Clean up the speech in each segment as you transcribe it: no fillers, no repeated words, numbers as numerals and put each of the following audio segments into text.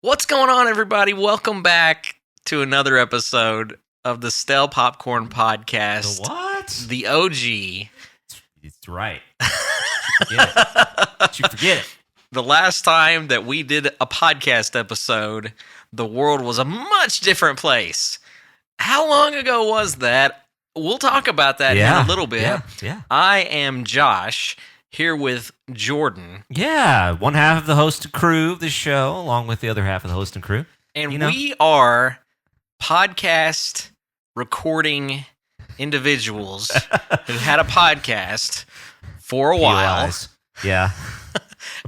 What's going on, everybody? Welcome back to another episode of the Stale Popcorn Podcast. The what? The OG. It's right. Forget it. You forget it. The last time that we did a podcast episode, the world was a much different place. How long ago was that? We'll talk about that in a little bit. Yeah. I am Josh, here with Jordan. Yeah, one half of the host and crew of the show, along with the other half of the host and crew. And we are podcast recording individuals who had a podcast for a while. PRIs. Yeah.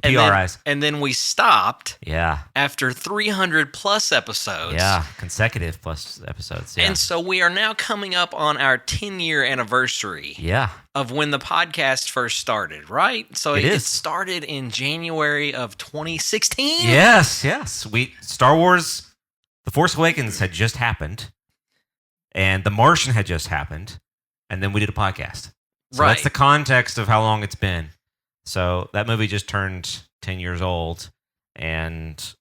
And PRIs. then we stopped Yeah. after 300 plus episodes. Yeah. Consecutive plus episodes. Yeah. And so we are now coming up on our 10-year anniversary Yeah. of when the podcast first started, right? So It it is. started in January of 2016. Yes. Star Wars The Force Awakens had just happened, and The Martian had just happened, and then we did a podcast. So Right. that's the context of how long it's been. So that movie just turned 10 years old, and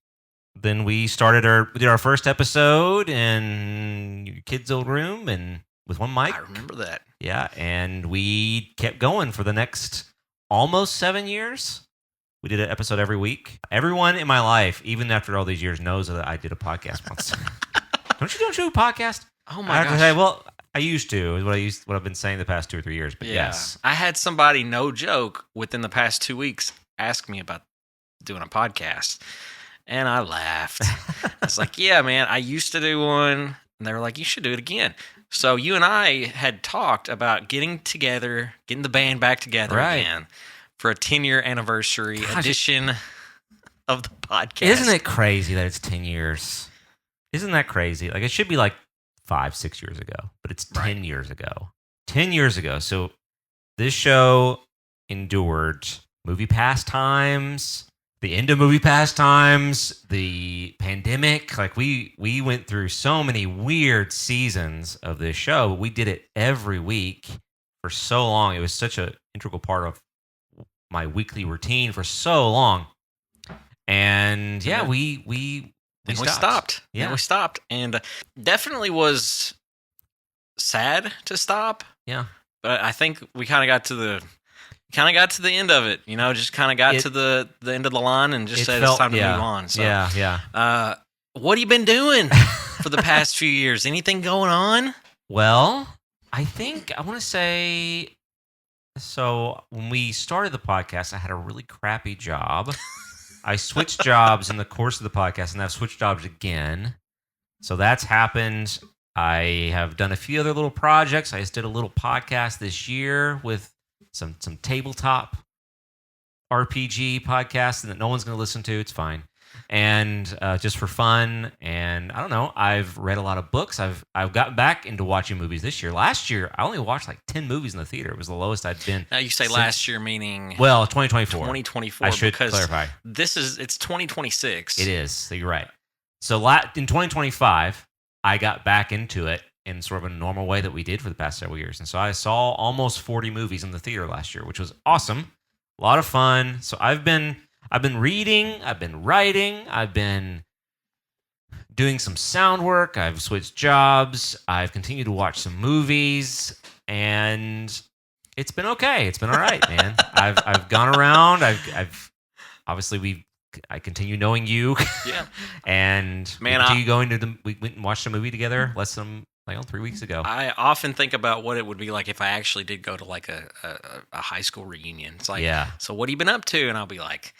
then we did our first episode in your kid's old room and with one mic. I remember that. Yeah, and we kept going for the next almost 7 years. We did an episode every week. Everyone in my life, even after all these years, knows that I did a podcast once. Don't you do a podcast? Oh I my have to gosh. say, well, I used to. Is what I've been saying the past 2 or 3 years. But yes, I had somebody, no joke, within the past 2 weeks ask me about doing a podcast. And I laughed. It's like, yeah, man, I used to do one. And they were like, you should do it again. So you and I had talked about getting together, getting the band back together Right. again for a 10-year anniversary Gosh. edition of the podcast. Isn't it crazy that it's 10 years? Isn't that crazy? Like, it should be like 5-6 years ago, but it's 10 Right. years ago. 10 years ago. So this show endured movie pastimes, the end of movie pastimes, the pandemic. Like, we went through so many weird seasons of this show. We did it every week for so long. It was such an integral part of my weekly routine for so long. And yeah, Yeah. we And we stopped. Yeah. And we stopped. And definitely was sad to stop. Yeah. But I think we kind of got to the end of it, just kind of got It- to the end of the line and just It said felt- it's time to yeah, move on. So, Yeah. what have you been doing for the past few years? Anything going on? Well, I think I want to say, so when we started the podcast, I had a really crappy job. I switched jobs in the course of the podcast, and I've switched jobs again. So that's happened. I have done a few other little projects. I just did a little podcast this year with some tabletop RPG podcast that no one's going to listen to. It's fine. And just for fun. And I don't know. I've read a lot of books. I've gotten back into watching movies this year. Last year, I only watched like 10 movies in the theater. It was the lowest I'd been. Now you say Since- last year, meaning Well, 2024. 2024. I should because clarify. it's 2026. It is. So you're right. So in 2025, I got back into it in sort of a normal way that we did for the past several years. And so I saw almost 40 movies in the theater last year, which was awesome. A lot of fun. So I've been reading, I've been writing, I've been doing some sound work, I've switched jobs, I've continued to watch some movies, and it's been okay. It's been all right, man. I've gone around. I've obviously I continue knowing you. Yeah. And Man, we went and watched a movie together less than 3 weeks ago. I often think about what it would be like if I actually did go to like a high school reunion. It's like, Yeah. so what have you been up to? And I'll be like,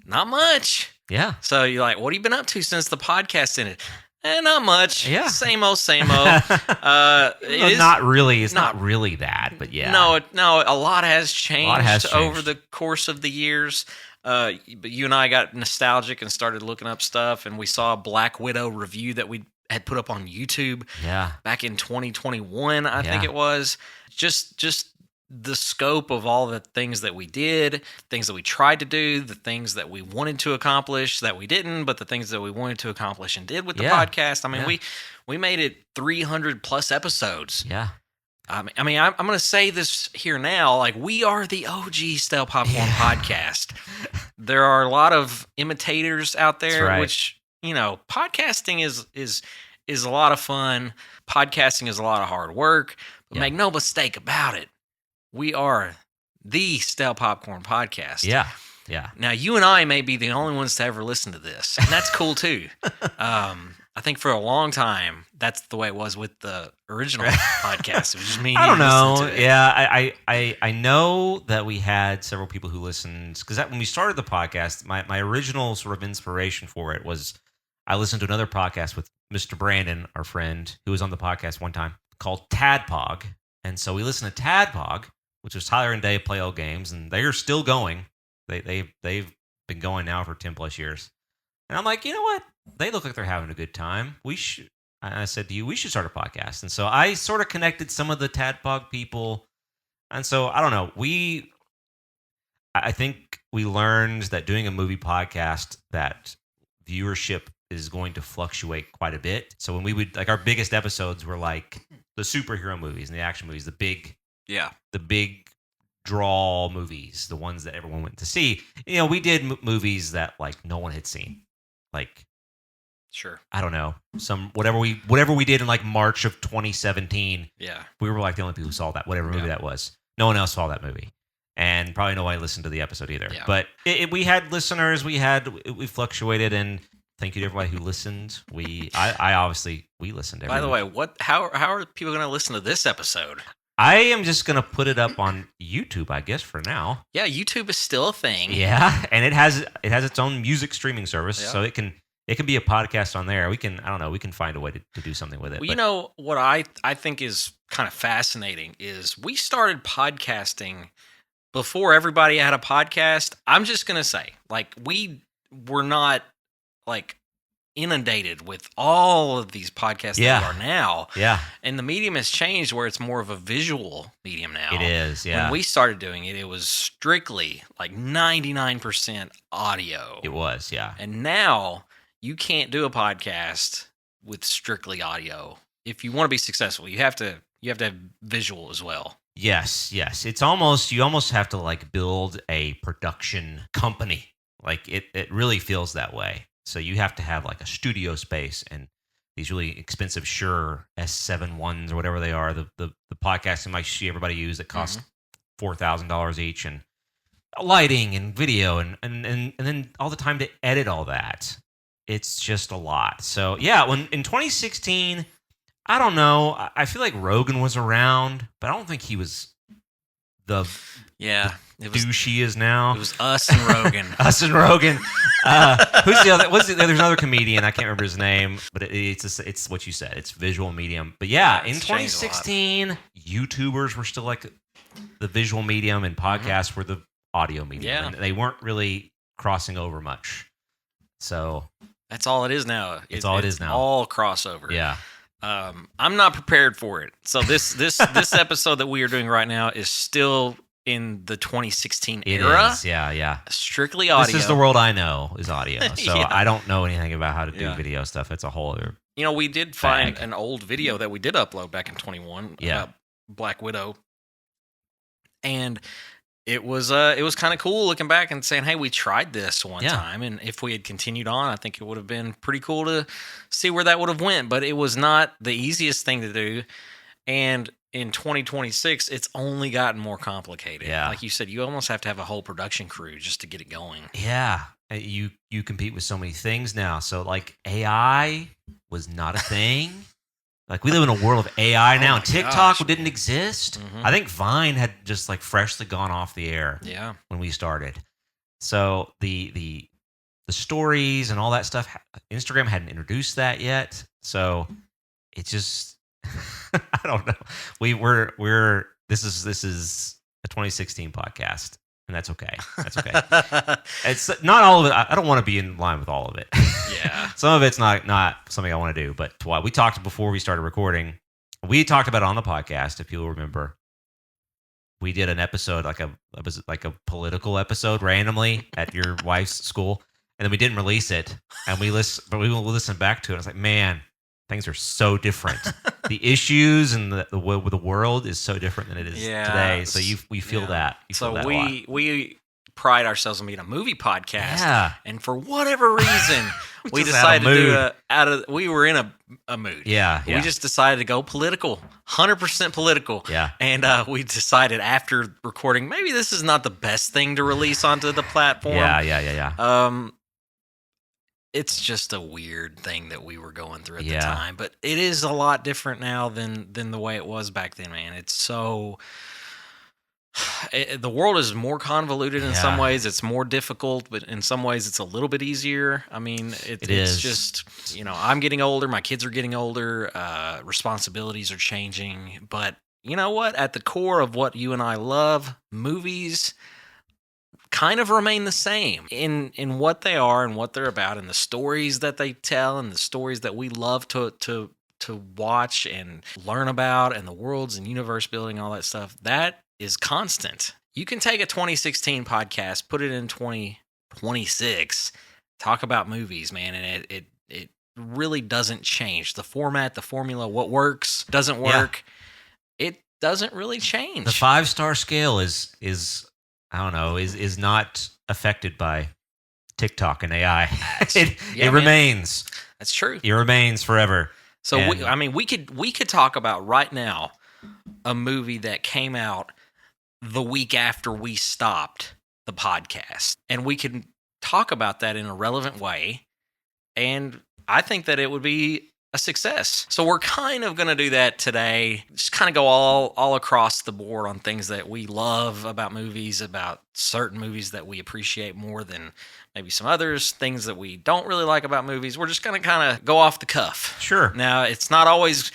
not much. Yeah. So you're like, what have you been up to since the podcast ended? Not much. Yeah. Same old, same old. It is Not really. It's not- not really that, but yeah. No, a lot has changed, has over changed. the course of the years. But you and I got nostalgic and started looking up stuff, and we saw a Black Widow review that we had put up on YouTube Yeah. back in 2021, I think Yeah. it was. Just the scope of all the things that we did, things that we tried to do, the things that we wanted to accomplish that we didn't, but the things that we wanted to accomplish and did with the Yeah. podcast. I mean, Yeah. we made it 300 plus episodes. Yeah. I'm going to say this here now. Like, we are the OG Stale Popcorn Yeah. podcast. There are a lot of imitators out there, right. which podcasting is a lot of fun. Podcasting is a lot of hard work. But Yeah. make no mistake about it, we are the Stale Popcorn Podcast. Yeah. Yeah. Now, you and I may be the only ones to ever listen to this, and that's cool too. I think for a long time, that's the way it was with the original podcast. It was just me. And I you don't know. listening to it. Yeah, I know that we had several people who listened because when we started the podcast, my original sort of inspiration for it was I listened to another podcast with Mr. Brandon, our friend, who was on the podcast one time called Tadpog, and so we listened to Tadpog, which was Tyler and Dave play old games, and they are still going. They've been going now for 10 plus years, and I'm like, you know what? They look like they're having a good time. I said to you, we should start a podcast. And so I sort of connected some of the Tadpog people. And so I don't know. I think we learned that doing a movie podcast, that viewership is going to fluctuate quite a bit. So when we would our biggest episodes were like the superhero movies and the action movies, the big draw movies, the ones that everyone went to see. We did movies that like no one had seen, like. Sure. I don't know. Whatever we did in like March of 2017. Yeah. We were like the only people who saw that, whatever movie that was. No one else saw that movie. And probably nobody listened to the episode either. Yeah. But we had listeners, we fluctuated, and thank you to everybody who listened. We listened By the way, how are people going to listen to this episode? I am just going to put it up on YouTube, I guess, for now. Yeah, YouTube is still a thing. Yeah, and it has its own music streaming service, Yeah. so it can be a podcast on there. We can find a way to do something with it. Well, you know what I think is kind of fascinating is we started podcasting before everybody had a podcast. I'm just going to say, like, we were not like inundated with all of these podcasts that we are now. Yeah. And the medium has changed where it's more of a visual medium now. It is, yeah. When we started doing it, it was strictly like 99% audio. It was, yeah. And now you can't do a podcast with strictly audio. If you want to be successful, you have to have visual as well. Yes. You almost have to like build a production company. Like it really feels that way. So you have to have like a studio space and these really expensive Shure S7 ones or whatever they are, the podcasting mics you see everybody use that cost $4,000 each, and lighting and video and then all the time to edit all that. It's just a lot. So yeah, when in 2016, I don't know. I feel like Rogan was around, but I don't think he was the douche he is now. It was us and Rogan. Us and Rogan. Who's the other? There's another comedian. I can't remember his name, but it's what you said. It's visual medium. But yeah, in 2016, YouTubers were still like the visual medium, and podcasts were the audio medium. Yeah. And they weren't really crossing over much. So that's all it is now. It's all crossover. Yeah. I'm not prepared for it. So this episode that we are doing right now is still in the 2016 era. It is, yeah. Strictly audio. This is the world I know is audio. So Yeah. I don't know anything about how to do video stuff. It's a whole other. We did find an old video that we did upload back in 21 about Black Widow. And it was kind of cool looking back and saying, hey, we tried this one time, and if we had continued on, I think it would have been pretty cool to see where that would have went. But it was not the easiest thing to do, and in 2026, it's only gotten more complicated. Yeah. Like you said, you almost have to have a whole production crew just to get it going. Yeah, you compete with so many things now. So like AI was not a thing. Like we live in a world of AI now. And TikTok didn't exist. Mhm. I think Vine had just like freshly gone off the air. Yeah. When we started. So the stories and all that stuff, Instagram hadn't introduced that yet. So it just I don't know. This is a 2016 podcast, and that's okay. That's okay. It's not all of it. I don't want to be in line with all of it. Yeah. Some of it's not something I want to do, but what we talked before we started recording, we talked about it on the podcast. If people remember, we did an episode like a political episode randomly at your wife's school, and then we didn't release it, and we listened back to it. I was like, man, things are so different. The issues and the world is so different than it is today. So we feel that. You feel that a lot. We pride ourselves on being a movie podcast. Yeah. And for whatever reason, we just had a decided to do mood. we were in a mood. Yeah. We just decided to go political, 100% political. Yeah. And we decided after recording, maybe this is not the best thing to release onto the platform. Yeah. It's just a weird thing that we were going through at the Yeah. time, but it is a lot different now than the way it was back then, man. It's so the world is more convoluted in some Yeah. ways. It's more difficult, but in some ways it's a little bit easier. I mean, It it's is. just, I'm getting older, my kids are getting older, responsibilities are changing, but you know what? At the core of what you and I love, movies kind of remain the same in what they are and what they're about and the stories that they tell and the stories that we love to watch and learn about and the worlds and universe building, all that stuff. That is constant. You can take a 2016 podcast, put it in 2026, talk about movies, man, and it really doesn't change. The format, the formula, what works, doesn't work. It doesn't really change. The 5-star scale is I don't know, is not affected by TikTok and AI. It man. remains. That's true. It remains forever. So And- we could talk about right now a movie that came out the week after we stopped the podcast, and we can talk about that in a relevant way, and I think that it would be a success. So we're kind of going to do that today. Just kind of go all across the board on things that we love about movies, about certain movies that we appreciate more than maybe some others, things that we don't really like about movies. We're just going to kind of go off the cuff. Sure. Now, it's not always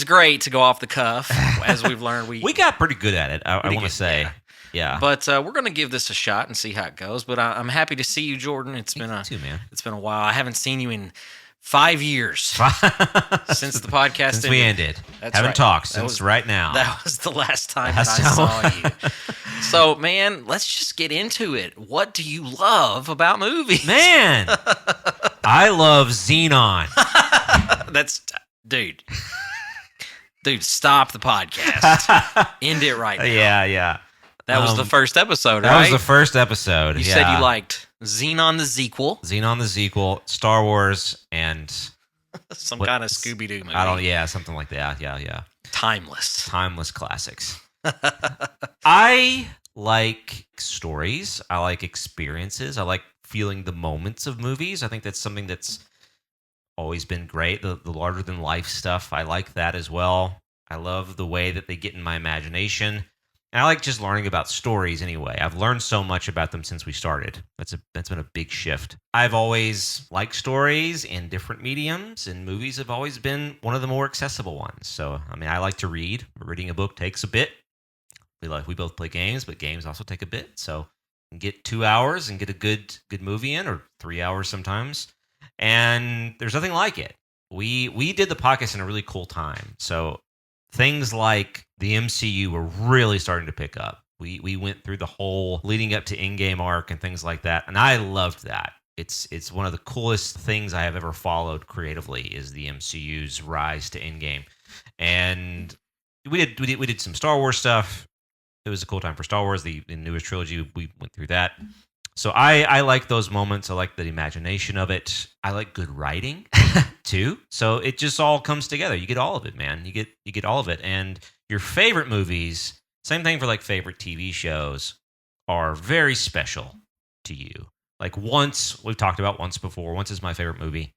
great to go off the cuff, as we've learned. We got pretty good at it, I want to say. Yeah. But we're going to give this a shot and see how it goes. But I'm happy to see you, Jordan. It's been Me too, man. It's been a while. I haven't seen you in 5 years since the podcast Since we ended. That's Haven't right. talked That since was- right now. That was the last time Last that I saw time. you. So, man, let's just get into it. What do you love about movies? Man, I love Xenon. That's dude. Dude, stop the podcast. End it right now. Yeah. That was the first episode, That right? was the first episode. You yeah. said you liked Xenon the sequel, Xenon the sequel, Star Wars, and some What- kind of Scooby-Doo movie. something like that. Yeah. Timeless. Timeless classics. I like stories. I like experiences. I like feeling the moments of movies. I think that's something that's always been great. The larger than life stuff, I like that as well. I love the way that they get in my imagination. And I like just learning about stories anyway. I've learned so much about them since we started. That's been a big shift. I've always liked stories in different mediums, and movies have always been one of the more accessible ones. So, I mean, I like to read. Reading a book takes a bit. We both play games, but games also take a bit. So, you can get 2 hours and get a good movie in, or 3 hours sometimes. And there's nothing like it. We did the podcast in a really cool time. So things like the MCU were really starting to pick up. We went through the whole leading up to Endgame arc and things like that, and I loved that. It's one of the coolest things I have ever followed creatively is the MCU's rise to Endgame. And we did some Star Wars stuff. It was a cool time for Star Wars, the newest trilogy. We went through that. So I like those moments. I like the imagination of it. I like good writing too. So it just all comes together. You get all of it, man. You get all of it. And your favorite movies, same thing for like favorite TV shows, are very special to you. Like Once, we've talked about Once before. Once is my favorite movie.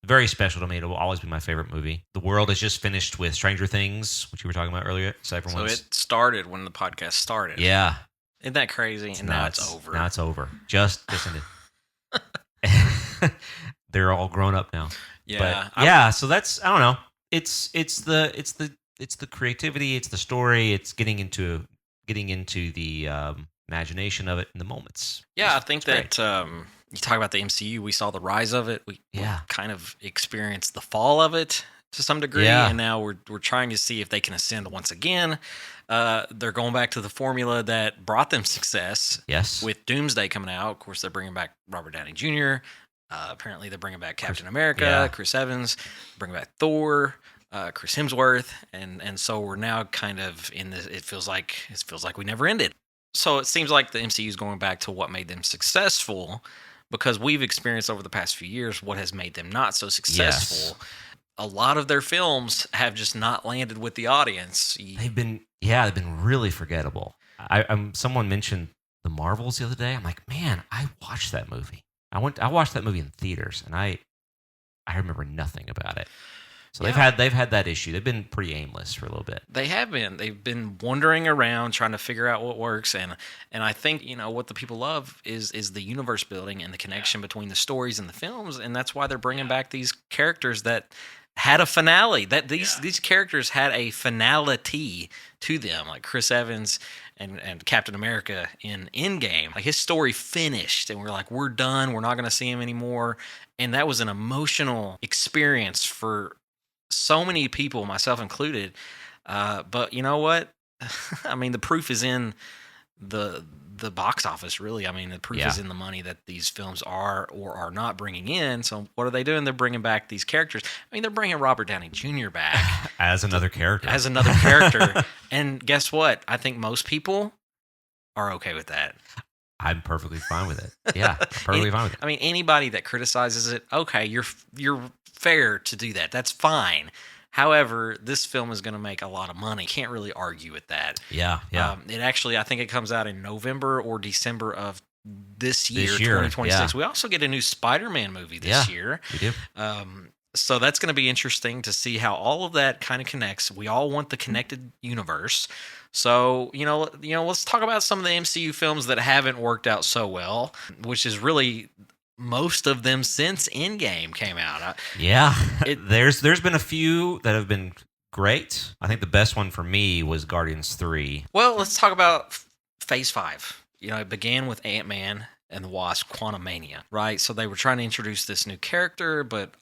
Very special to me. It will always be my favorite movie. The world has just finished with Stranger Things, which you were talking about earlier. So Everyone's, it started when the podcast started. yeah. Isn't that crazy? And now it's over. Now it's over. Just ended. They're all grown up now. Yeah. But yeah, so that's, I don't know. It's the creativity, it's the story, it's getting into the imagination of it in the moments. Yeah, I It's think great. that you talk about the MCU, we saw the rise of it. We Yeah. kind of experienced the fall of it to some degree, Yeah. and now we're trying to see if they can ascend once again. They're going back to the formula that brought them success Yes. with Doomsday coming out. Of course, they're bringing back Robert Downey Jr. Apparently, they're bringing back Captain America, yeah. Chris Evans, bringing back Thor, Chris Hemsworth, and so we're now kind of in this. It feels like we never ended. So it seems like the MCU is going back to what made them successful, because we've experienced over the past few years what has made them not so successful. A lot of their films have just not landed with the audience. They've been really forgettable. Someone mentioned the Marvels the other day. I'm like, man, I watched that movie. I watched that movie in theaters, and I remember nothing about it. So Yeah. they've had that issue. They've been pretty aimless for a little bit. They have been. They've been wandering around trying to figure out what works, and I think what the people love is the universe building and the connection between the stories and the films, and that's why they're bringing back these characters that had a finale. That these characters had a finality to them, like Chris Evans and Captain America in Endgame. Like his story finished, and we're like, we're done. We're not going to see him anymore, and that was an emotional experience for so many people, myself included. But you know what? I mean, the proof is in the box office, really. I mean, the proof is in the money that these films are or are not bringing in. So what are they doing? They're bringing back these characters. I mean, they're bringing Robert Downey Jr. back As another character. And guess what? I think most people are okay with that. I'm perfectly fine with it. Yeah, I'm perfectly fine with it. I mean, anybody that criticizes it, okay, you're fair to do that. That's fine. However, this film is going to make a lot of money. Can't really argue with that. Yeah. It actually, I think it comes out in November or December of this year, 2026. yeah. We also get a new Spider-Man movie this year. We do. So that's going to be interesting to see how all of that kind of connects. We all want the connected universe. So, let's talk about some of the MCU films that haven't worked out so well, which is really most of them since Endgame came out. Yeah. There's been a few that have been great. I think the best one for me was Guardians 3. Well, let's talk about Phase 5. It began with Ant-Man and the Wasp: Quantumania, right? So they were trying to introduce this new character, but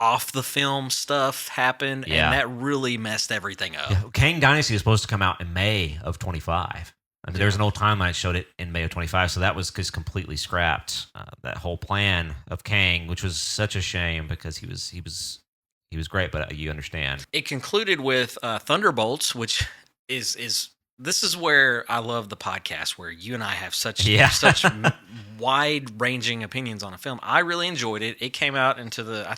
off the film stuff happened, and that really messed everything up. Yeah. Kang Dynasty is supposed to come out in May of 25. I mean, there's an old timeline that showed it in May of 25, so that was just completely scrapped. That whole plan of Kang, which was such a shame because he was great, but you understand. It concluded with Thunderbolts, which is this is where I love the podcast, where you and I have such wide-ranging opinions on a film. I really enjoyed it. It came out into I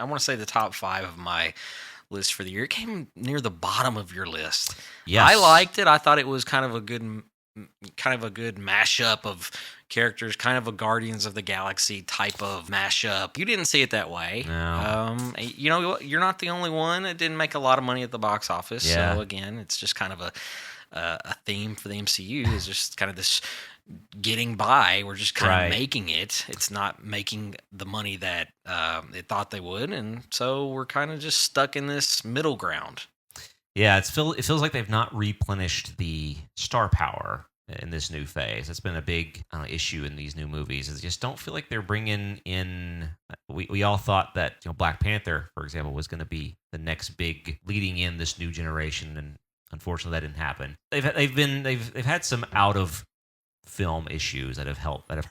want to say the top 5 of my list for the year. It came near the bottom of your list. Yes. I liked it. I thought it was kind of a good mashup of characters, kind of a Guardians of the Galaxy type of mashup. You didn't see it that way. No. You're not the only one. It didn't make a lot of money at the box office. Yeah. So again, it's just kind of a theme for the MCU, is just kind of this getting by. We're just kind of making it. It's not making the money that it thought they would, and so we're kind of just stuck in this middle ground. Yeah, it feels like they've not replenished the star power in this new phase. It's been a big issue in these new movies. I just don't feel like they're bringing in. We all thought that Black Panther, for example, was going to be the next big leading in this new generation, and unfortunately, that didn't happen. They've had some out of film issues that have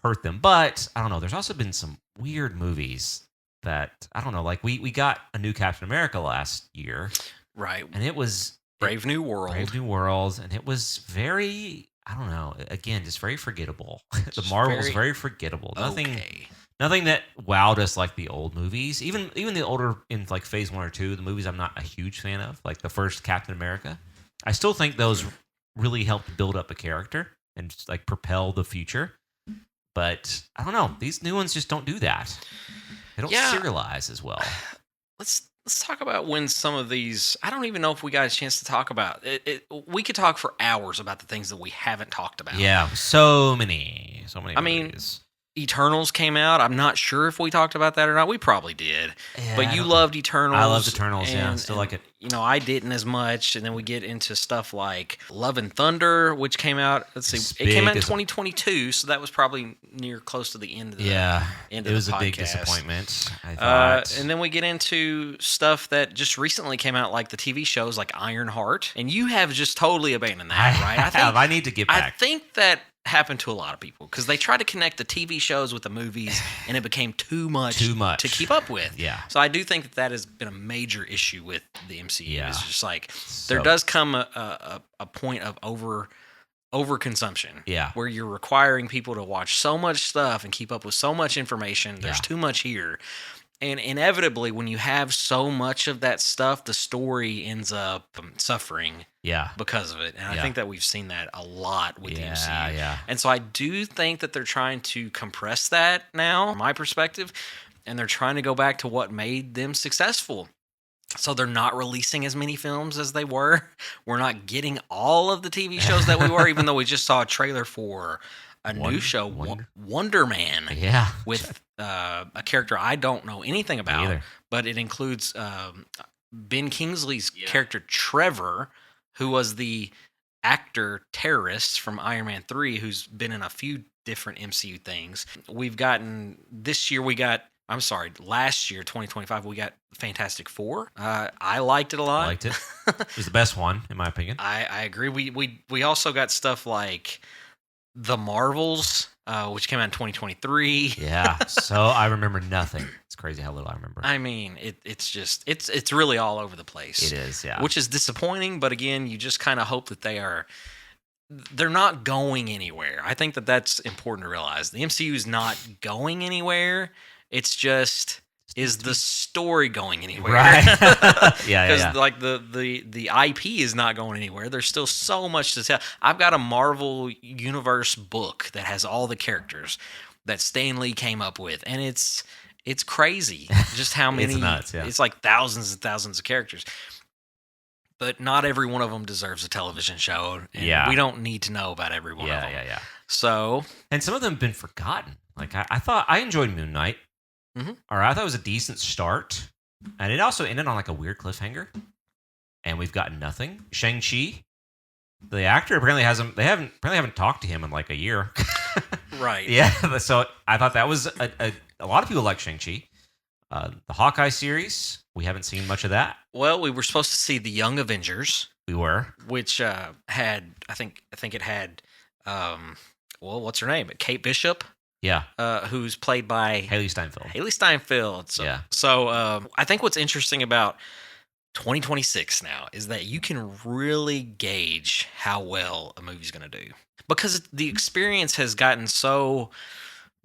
hurt them, but I don't know. There's also been some weird movies that I don't know. Like we got a new Captain America last year. Right. And it was Brave New World. Brave New World. And it was very, I don't know, again, just very forgettable. The Marvel was very forgettable. Nothing that wowed us like the old movies. Even the older, in like Phase 1 or 2, the movies I'm not a huge fan of, like the first Captain America. I still think those really helped build up a character and just, like propel the future. But I don't know. These new ones just don't do that. They don't serialize as well. Let's talk about when some of these. I don't even know if we got a chance to talk about it. We could talk for hours about the things that we haven't talked about. Yeah, so many. I mean, Eternals came out. I'm not sure if we talked about that or not. We probably did. Yeah, but you loved Eternals. I loved Eternals, yeah. Still like it. I didn't as much. And then we get into stuff like Love and Thunder, which came out. Let's see. It came out in 2022, so that was probably close to the end of the end of it was the podcast. A big disappointment, I thought. And then we get into stuff that just recently came out, like the TV shows like Ironheart. And you have just totally abandoned that, right? I need to get back. I think that happened to a lot of people because they tried to connect the TV shows with the movies, and it became too much to keep up with. Yeah. So I do think that has been a major issue with the MCU. Yeah. It's just like there does come a point of overconsumption. Yeah. Where you're requiring people to watch so much stuff and keep up with so much information. There's Yeah. too much here. And inevitably, when you have so much of that stuff, the story ends up suffering Yeah. because of it. And I Yeah. think that we've seen that a lot with the MCU. Yeah. And so I do think that they're trying to compress that now, from my perspective, and they're trying to go back to what made them successful. So they're not releasing as many films as they were. We're not getting all of the TV shows that we were, even though we just saw a trailer for a new show, Wonder Man, Yeah. with a character I don't know anything Me about, either. but it includes Ben Kingsley's character Trevor, who was the actor terrorist from Iron Man 3, who's been in a few different MCU things. Last year, 2025, we got Fantastic Four. I liked it a lot. I liked it. It was the best one, in my opinion. I agree. We also got stuff like The Marvels, which came out in 2023. Yeah. So I remember nothing. It's crazy how little I remember. I mean, it's really all over the place. It is, yeah. Which is disappointing, but again, you just kind of hope that they're not going anywhere. I think that that's important to realize. The MCU is not going anywhere. It's just, is the story going anywhere? Right. Yeah. Because like the IP is not going anywhere. There's still so much to tell. I've got a Marvel Universe book that has all the characters that Stan Lee came up with, and it's crazy just how many. It's nuts, yeah. It's like thousands and thousands of characters. But not every one of them deserves a television show. And we don't need to know about every one of them. Yeah. So, And some of them have been forgotten. Like I thought I enjoyed Moon Knight. Mhm. Or I thought it was a decent start. And it also ended on like a weird cliffhanger. And we've gotten nothing. Shang-Chi, the actor apparently haven't talked to him in like a year. right. Yeah. So I thought that was a lot of people like Shang-Chi. The Hawkeye series, we haven't seen much of that. Well, we were supposed to see the Young Avengers, We were. which had I think it had what's her name? Kate Bishop, Yeah. who's played by Haley Steinfeld. Haley Steinfeld. So I think what's interesting about 2026 now is that you can really gauge how well a movie's going to do, because the experience has gotten so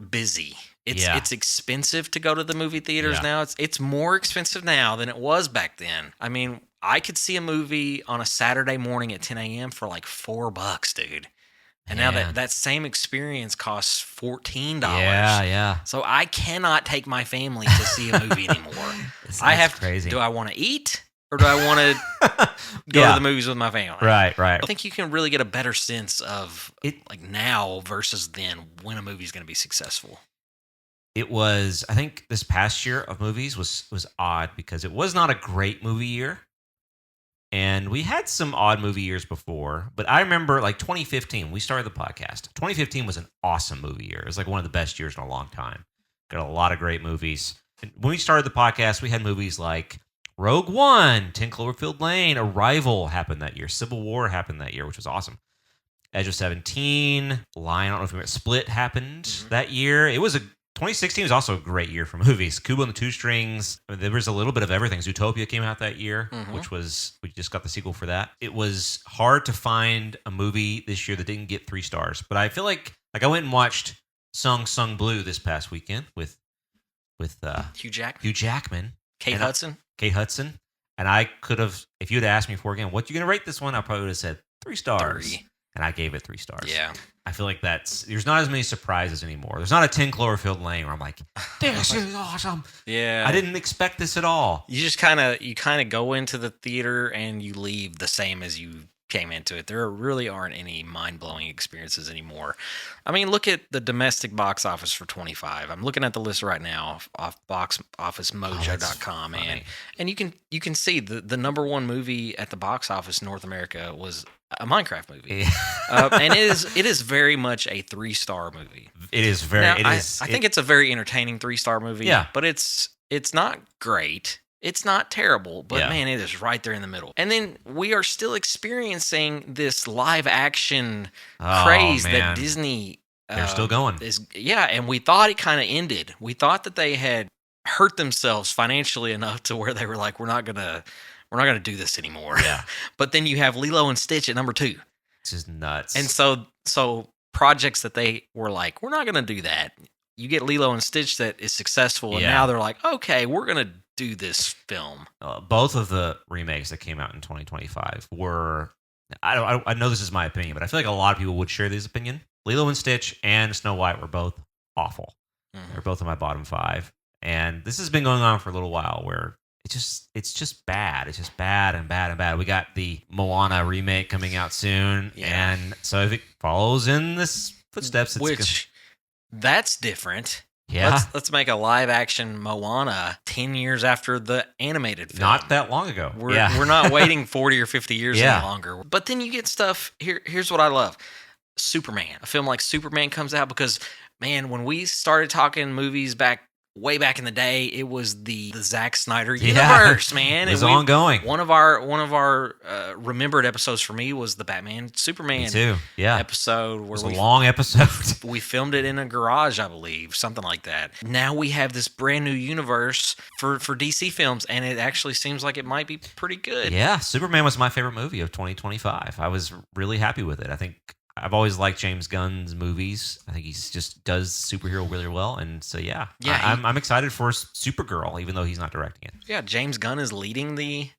busy. It's expensive to go to the movie theaters Yeah. now. It's more expensive now than it was back then. I mean, I could see a movie on a Saturday morning at 10 a.m. for like $4, dude. And now Man. that same experience costs $14. Yeah. So I cannot take my family to see a movie anymore. That's crazy. Do I want to eat, or do I want to go to the movies with my family? Right. I think you can really get a better sense of it, like now versus then, when a movie's going to be successful. It was, I think this past year of movies was odd because it was not a great movie year. And we had some odd movie years before, but I remember like 2015, we started the podcast. 2015 was an awesome movie year. It was like one of the best years in a long time. Got a lot of great movies. And when we started the podcast, we had movies like Rogue One, 10 Cloverfield Lane, Arrival happened that year. Civil War happened that year, which was awesome. Edge of 17, Lion, I don't know if you remember, Split happened that year. 2016 was also a great year for movies. Kubo and the Two Strings. I mean, there was a little bit of everything. Zootopia came out that year, which was, we just got the sequel for that. It was hard to find a movie this year that didn't get 3 stars. But I feel like I went and watched Sung Sung Blue this past weekend with Hugh Jackman, Hugh Jackman, Kate Hudson. And I could have, if you had asked me before again, what you going to rate this one? I probably would have said 3 stars. 3. And I gave it 3 stars. Yeah. I feel like there's not as many surprises anymore. There's not a 10 Cloverfield Lane where I'm like, this is awesome. Yeah. I didn't expect this at all. You just kind of go into the theater and you leave the same as you came into it. There really aren't any mind-blowing experiences anymore. I mean, look at the domestic box office for 25. I'm looking at the list right now off boxofficemojo.com, and you can see the number one movie at the box office in North America was a Minecraft movie. And it is very much a 3-star movie. It is very. Now, I think it's a very entertaining 3-star movie. Yeah. But it's not great. It's not terrible, but man, it is right there in the middle. And then we are still experiencing this live action craze that Disney. They're still going. And we thought it kind of ended. We thought that they had hurt themselves financially enough to where they were like, we're not gonna do this anymore. Yeah. But then you have Lilo and Stitch at number 2. Which is nuts. And so projects that they were like, we're not going to do that. You get Lilo and Stitch that is successful, and now they're like, okay, we're going to do this film. Both of the remakes that came out in 2025 were, I know this is my opinion, but I feel like a lot of people would share this opinion. Lilo and Stitch and Snow White were both awful. Mm-hmm. They're both in my bottom 5. And this has been going on for a little while where it's just bad. It's just bad and bad and bad. We got the Moana remake coming out soon. Yeah. And so if it follows in this footsteps, that's different. Yeah. Let's make a live action Moana 10 years after the animated film. Not that long ago. We're not waiting 40 or 50 years any Yeah. longer. But then you get stuff here's what I love. Superman. A film like Superman comes out because, man, when we started talking movies way back in the day, it was the Zack Snyder universe, man. It was ongoing. One of our remembered episodes for me was the Batman Superman Me too. Yeah. episode. It was a long episode. We filmed it in a garage, I believe, something like that. Now we have this brand new universe for DC films, and it actually seems like it might be pretty good. Yeah, Superman was my favorite movie of 2025. I was really happy with it. I think I've always liked James Gunn's movies. I think he just does superhero really well, and so I'm excited for Supergirl, even though he's not directing it. Yeah, James Gunn is leading the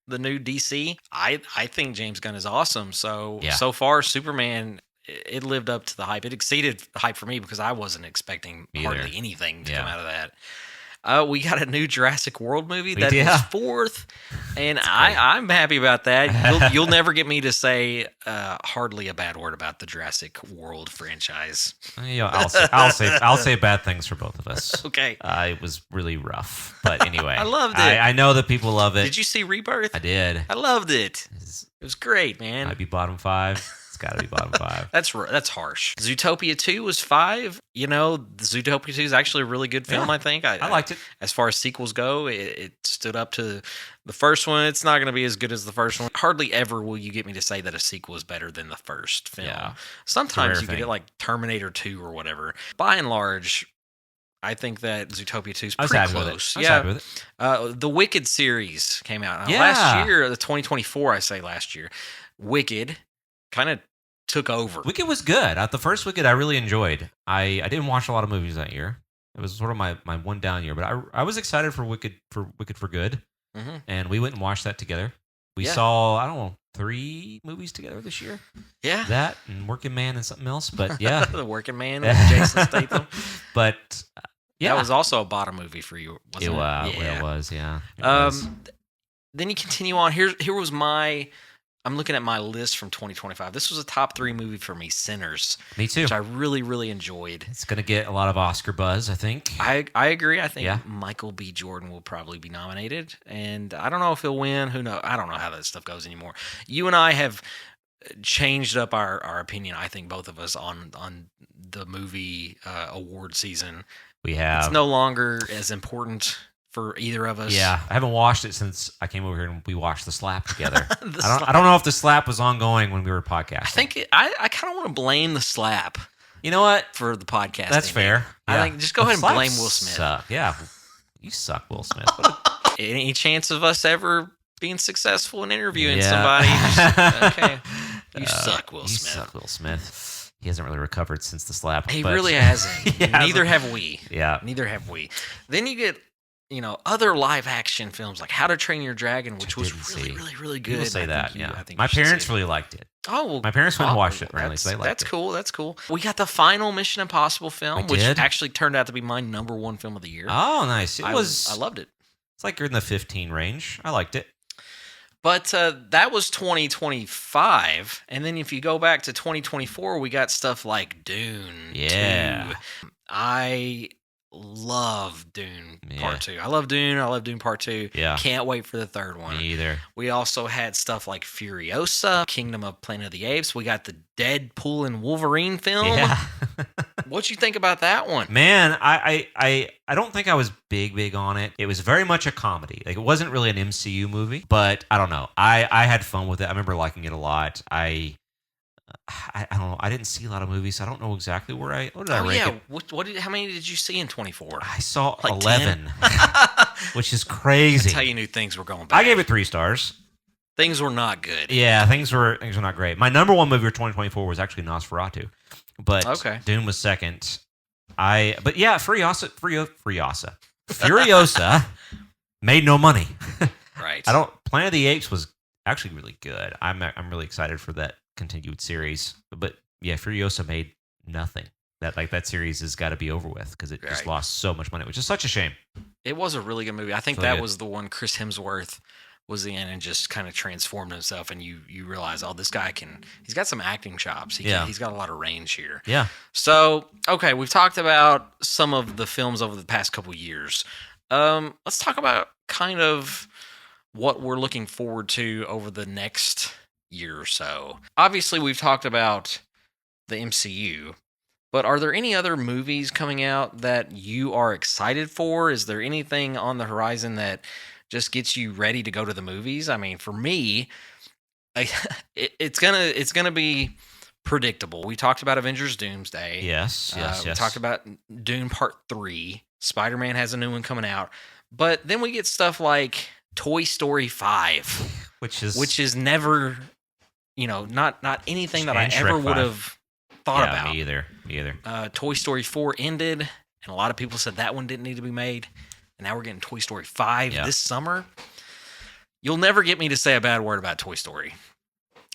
new DC. I think James Gunn is awesome. So far, Superman, it lived up to the hype. It exceeded hype for me because I wasn't expecting hardly anything to come out of that. We got a new Jurassic World movie that is 4th, and I'm happy about that. You'll never get me to say hardly a bad word about the Jurassic World franchise. I'll say bad things for both of us. Okay, it was really rough, but anyway, I loved it. I know that people love it. Did you see Rebirth? I did. I loved it. It was great, man. Might be bottom 5. It's got to be bottom 5. That's harsh. Zootopia 2 was 5. You know, Zootopia 2 is actually a really good film, I think. I liked it. As far as sequels go, it stood up to the first one. It's not going to be as good as the first one. Hardly ever will you get me to say that a sequel is better than the first film. Yeah. Sometimes you get like Terminator 2 or whatever. By and large, I think that Zootopia 2 is pretty close. I was happy with it. The Wicked series came out last year, the 2024. I say last year. Wicked kind of took over. Wicked was good. The first Wicked I really enjoyed. I didn't watch a lot of movies that year. It was sort of my one down year, but I was excited for Wicked for Good, and we went and watched that together. We saw, I don't know, 3 movies together this year. Yeah, that and Working Man and something else. But yeah, The Working Man with Jason Statham. But that was also a bottom movie for you, wasn't it? It was. Yeah. Then you continue on. Here was I'm looking at my list from 2025. This was a top 3 movie for me, Sinners. Me too. Which I really, really enjoyed. It's going to get a lot of Oscar buzz, I think. I agree. I think Michael B. Jordan will probably be nominated. And I don't know if he'll win. Who knows? I don't know how that stuff goes anymore. You and I have changed up our opinion, I think, both of us, on the movie award season. We have. It's no longer as important for either of us. Yeah, I haven't watched it since I came over here and we watched The Slap together. I don't know if The Slap was ongoing when we were podcasting. I think I kind of want to blame The Slap. You know what? For the podcast. That's fair. I think just go ahead and blame Will Smith. Yeah, you suck, Will Smith. Any chance of us ever being successful in interviewing somebody? Okay. You suck, Will Smith. You suck, Will Smith. He hasn't really recovered since The Slap. He really hasn't. Neither have we. Yeah. Neither have we. Then you get other live action films like How to Train Your Dragon, which was really good. People say that, I think my parents really liked it. Oh, well, my parents went and watched it apparently, so they liked it. That's cool. That's cool. We got the final Mission Impossible film, which actually turned out to be my number 1 film of the year. Oh, nice. I loved it. It's like you're in the 15 range. I liked it. But that was 2025, and then if you go back to 2024, we got stuff like Dune. Yeah. 2. I love Dune Part 2. I love Dune Part 2. Yeah. Can't wait for the 3rd one. Me either. We also had stuff like Furiosa, Kingdom of Planet of the Apes. We got the Deadpool and Wolverine film. Yeah. What'd you think about that one? Man, I don't think I was big on it. It was very much a comedy. Like, it wasn't really an MCU movie, but I don't know. I had fun with it. I remember liking it a lot. I don't know. I didn't see a lot of movies, so I don't know exactly what did I rank it? How many did you see in 24? I saw like 11, which is crazy. That's how you knew things were going bad. I gave it 3 stars. things were not good. Yeah, things were not great. My number one movie of 2024 was actually Nosferatu, but Okay. Dune was second. But yeah, Furiosa made no money. Right. Planet of the Apes was actually really good. I'm really excited for that continued series. But yeah, Furiosa made nothing. That series has got to be over with because it just Right. lost so much money, which is such a shame. It was a really good movie. I think Really that good. was the one Chris Hemsworth was in and just kind of transformed himself, and you realize, oh, this guy he's got some acting chops. He's got a lot of range here. Yeah. So, okay, we've talked about some of the films over the past couple years. Let's talk about kind of what we're looking forward to over the next year or so. Obviously, we've talked about the MCU, but are there any other movies coming out that you are excited for? Is there anything on the horizon that just gets you ready to go to the movies? I mean, for me, it's gonna be predictable. We talked about Avengers Doomsday. Yes. We talked about Dune Part 3. Spider-Man has a new one coming out. But then we get stuff like Toy Story 5, which is never, not anything that I And Shrek ever would 5. have thought yeah, about. Me either. Toy Story 4 ended, and a lot of people said that one didn't need to be made. And now we're getting Toy Story 5 this summer. You'll never get me to say a bad word about Toy Story.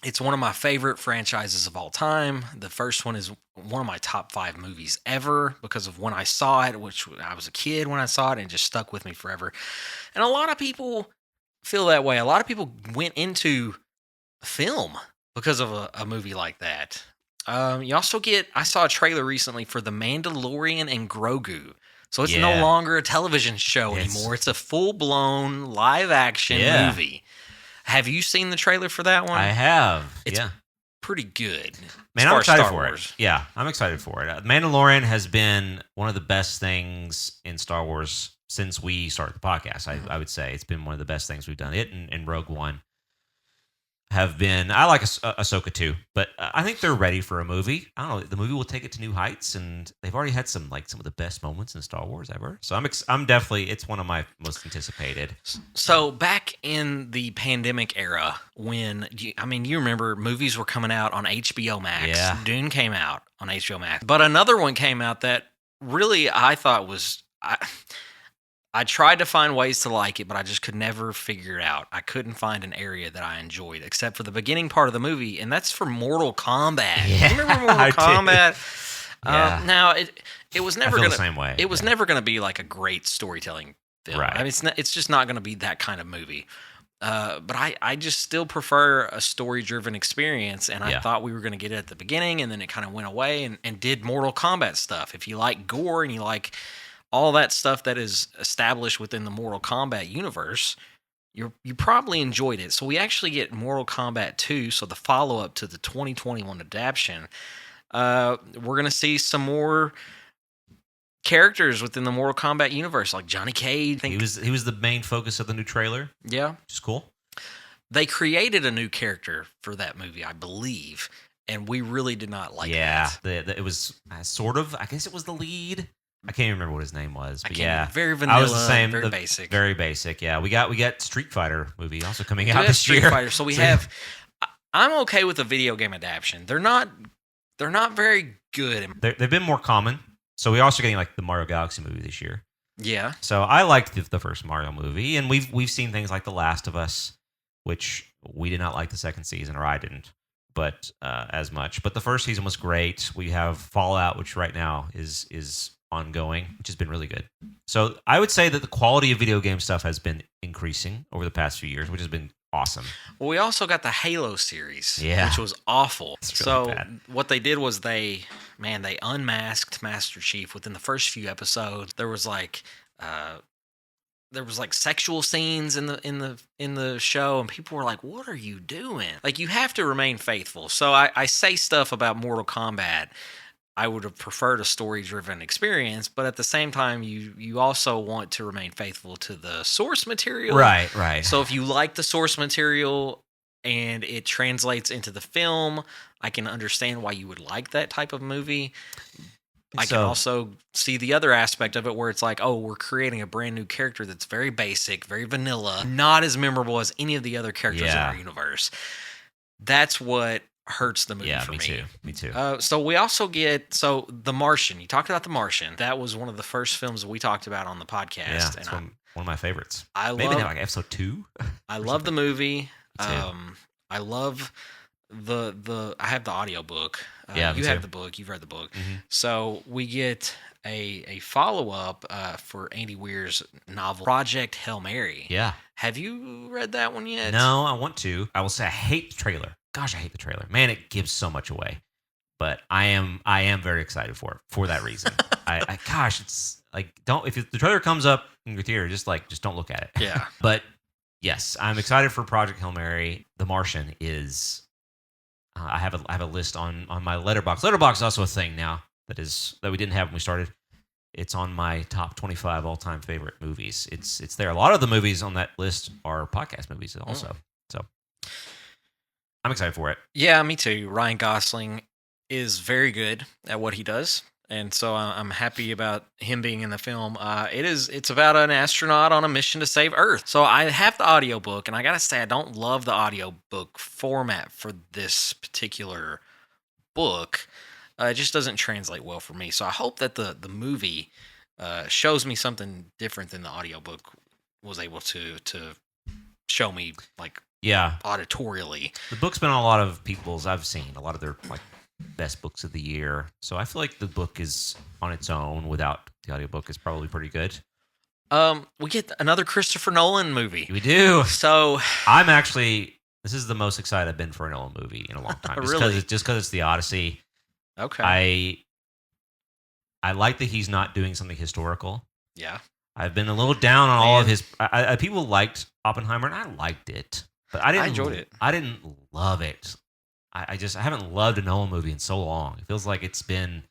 It's one of my favorite franchises of all time. The first one is one of my top 5 movies ever because of when I saw it, which I was a kid when I saw it, and it just stuck with me forever. And a lot of people feel that way. A lot of people went into film because of a movie like that. You also I saw a trailer recently for The Mandalorian and Grogu. So it's no longer a television show anymore. It's a full-blown live-action movie. Have you seen the trailer for that one? I have. It's pretty good. Man, I'm excited for it. Yeah, I'm excited for it. Mandalorian has been one of the best things in Star Wars since we started the podcast. I would say it's been one of the best things we've done. It and Rogue One have been. I like Ahsoka too, but I think they're ready for a movie. I don't know. The movie will take it to new heights, and they've already had some of the best moments in Star Wars ever. So I'm definitely. It's one of my most anticipated. So back in the pandemic era, you remember movies were coming out on HBO Max. Yeah. Dune came out on HBO Max, but another one came out that really I thought was. I tried to find ways to like it, but I just could never figure it out. I couldn't find an area that I enjoyed except for the beginning part of the movie, and that's for Mortal Kombat. Yeah, You remember Mortal Kombat? Yeah. Now it was never gonna the same way. It was never gonna be like a great storytelling film. Right. I mean, it's just not gonna be that kind of movie. But I just still prefer a story-driven experience, and I thought we were gonna get it at the beginning, and then it kind of went away and did Mortal Kombat stuff. If you like gore and you like all that stuff that is established within the Mortal Kombat universe, you probably enjoyed it. So we actually get Mortal Kombat 2, so the follow-up to the 2021 adaptation. We're going to see some more characters within the Mortal Kombat universe, like Johnny Cage. He was the main focus of the new trailer. Yeah. Which is cool. They created a new character for that movie, I believe, and we really did not like that. It was sort of, I guess it was the lead. I can't even remember what his name was, but very vanilla, I was the same, very basic. Very basic, yeah. We got Street Fighter movie also coming out have this Street year. Fighter. So we have. I'm okay with the video game adaptation. They're not very good. They've been more common. So we're also getting like the Mario Galaxy movie this year. Yeah. So I liked the first Mario movie, and we've seen things like The Last of Us, which we did not like the second season, or I didn't, but as much. But the first season was great. We have Fallout, which right now is ongoing, which has been really good. So I would say that the quality of video game stuff has been increasing over the past few years, which has been awesome. Well, we also got the Halo series, Yeah. which was awful. It's really bad. What they did was they unmasked Master Chief within the first few episodes. There was like sexual scenes in the show, and people were like, "What are you doing?" Like, you have to remain faithful. So I say stuff about Mortal Kombat. I would have preferred a story-driven experience, but at the same time, you also want to remain faithful to the source material. Right. So if you like the source material and it translates into the film, I can understand why you would like that type of movie. I can also see the other aspect of it where it's like, oh, we're creating a brand new character that's very basic, very vanilla, not as memorable as any of the other characters in our universe. That's what hurts the movie for me. Me too. So we also get The Martian. You talked about The Martian. That was one of the first films we talked about on the podcast. Yeah, it's one of my favorites. Maybe now like episode 2. I love the movie. I love the I have the audiobook. You have the book. You've read the book. Mm-hmm. So we get a follow-up for Andy Weir's novel, Project Hail Mary. Yeah. Have you read that one yet? No, I want to. I will say I hate the trailer. Gosh, I hate the trailer. Man, it gives so much away. But I am very excited for that reason. Gosh, it's like if the trailer comes up in your theater, just don't look at it. Yeah. But yes, I'm excited for Project Hail Mary. The Martian is. I have a list on my Letterboxd. Letterboxd is also a thing now that we didn't have when we started. It's on my top 25 all-time favorite movies. It's there. A lot of the movies on that list are podcast movies also. So I'm excited for it. Yeah, me too. Ryan Gosling is very good at what he does. And so I'm happy about him being in the film. It's about an astronaut on a mission to save Earth. So I have the audiobook, and I got to say, I don't love the audiobook format for this particular book. It just doesn't translate well for me. So I hope that the movie shows me something different than the audiobook was able to show me, like, auditorially. The book's been on a lot of people's, I've seen, a lot of their, like, best books of the year. So I feel like the book is on its own without the audiobook is probably pretty good. We get another Christopher Nolan movie. We do. So this is the most excited I've been for a Nolan movie in a long time. Really? Just because it's the Odyssey. Okay. I like that he's not doing something historical. Yeah. I've been a little down on all of his. People liked Oppenheimer, and I liked it, but I enjoyed it. I didn't love it. I haven't loved a Nolan movie in so long. It feels like it's been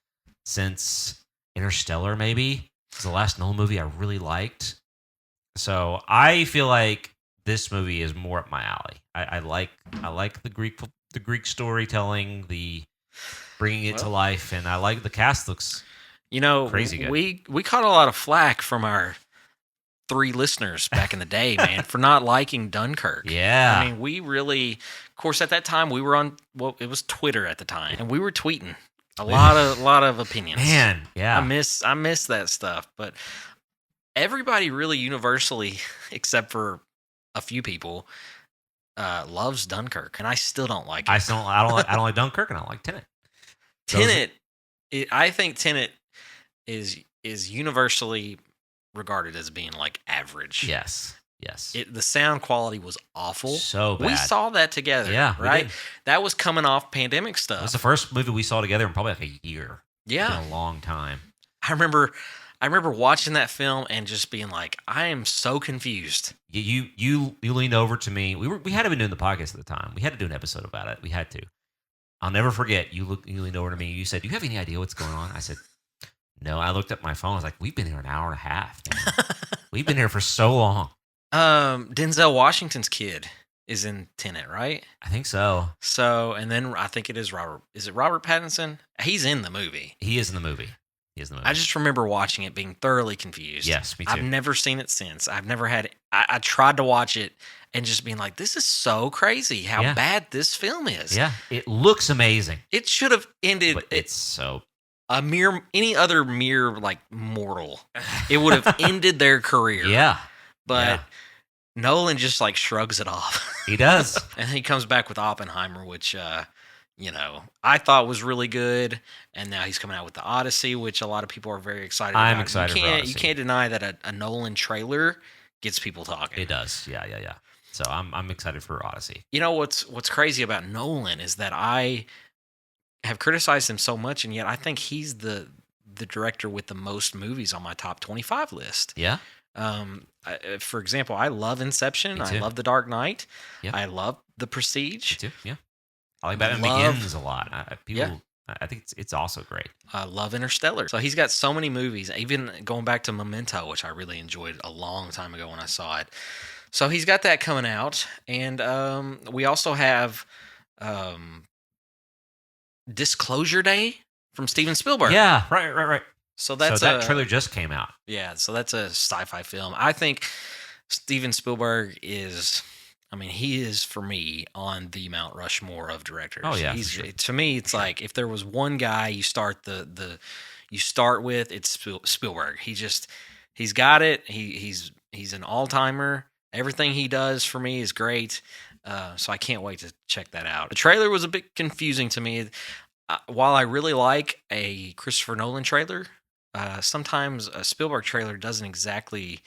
since Interstellar, maybe. It's the last Nolan movie I really liked. So I feel like this movie is more up my alley. I like the Greek storytelling, the bringing it to life, and I like the cast looks crazy good. We caught a lot of flack from our 3 listeners back in the day, man, for not liking Dunkirk. Yeah. I mean, we really, of course, at that time we were on, it was Twitter at the time, and we were tweeting a lot of opinions. Man, yeah. I miss that stuff, but everybody really universally, except for a few people, loves Dunkirk, and I still don't like it. I don't like Dunkirk, and I don't like Tenet. I think Tenet is universally regarded as being like average. Yes. The sound quality was awful. So bad. We saw that together. Yeah, right. That was coming off pandemic stuff. It was the first movie we saw together in probably like a year. Yeah, it's been a long time. I remember watching that film and just being like, I am so confused. You leaned over to me. We had been doing the podcast at the time. We had to do an episode about it. We had to. I'll never forget. You leaned over to me. You said, "Do you have any idea what's going on?" I said, "No." I looked at my phone. I was like, "We've been here an hour and a half. We've been here for so long." Denzel Washington's kid is in Tenet, right? I think so. So, and then I think it is Robert. Is it Robert Pattinson? He's in the movie. He is in the movie. I just remember watching it being thoroughly confused. Yes, me too. I've never seen it since. I've never had it. I tried to watch it and just being like, this is so crazy how bad this film is. Yeah, it looks amazing. It should have ended. But it's so any other mere like mortal, it would have ended their career. Yeah, but Nolan just like shrugs it off. He does, and he comes back with Oppenheimer, which I thought was really good, and now he's coming out with the Odyssey, which a lot of people are very excited about. I'm excited for Odyssey. You can't deny that a Nolan trailer gets people talking. It does. Yeah. So I'm excited for Odyssey. You know what's crazy about Nolan is that I have criticized him so much, and yet I think he's the director with the most movies on my top 25 list. Yeah. For example, I love Inception. I love The Dark Knight. Yeah. I love The Prestige. Me too. Yeah. I like Batman Begins a lot. I think it's also great. I love Interstellar. So he's got so many movies, even going back to Memento, which I really enjoyed a long time ago when I saw it. So he's got that coming out. And we also have Disclosure Day from Steven Spielberg. Yeah, right. So So that's that trailer just came out. yeah. So that's a sci-fi film. I think Steven Spielberg is. I mean, he is for me on the Mount Rushmore of directors. Oh, yeah, for He's sure. to me. It's like if there was one guy you start you start with, it's Spielberg. He's got it. He's an all timer. Everything he does for me is great. So I can't wait to check that out. The trailer was a bit confusing to me. While I really like a Christopher Nolan trailer, sometimes a Spielberg trailer doesn't exactly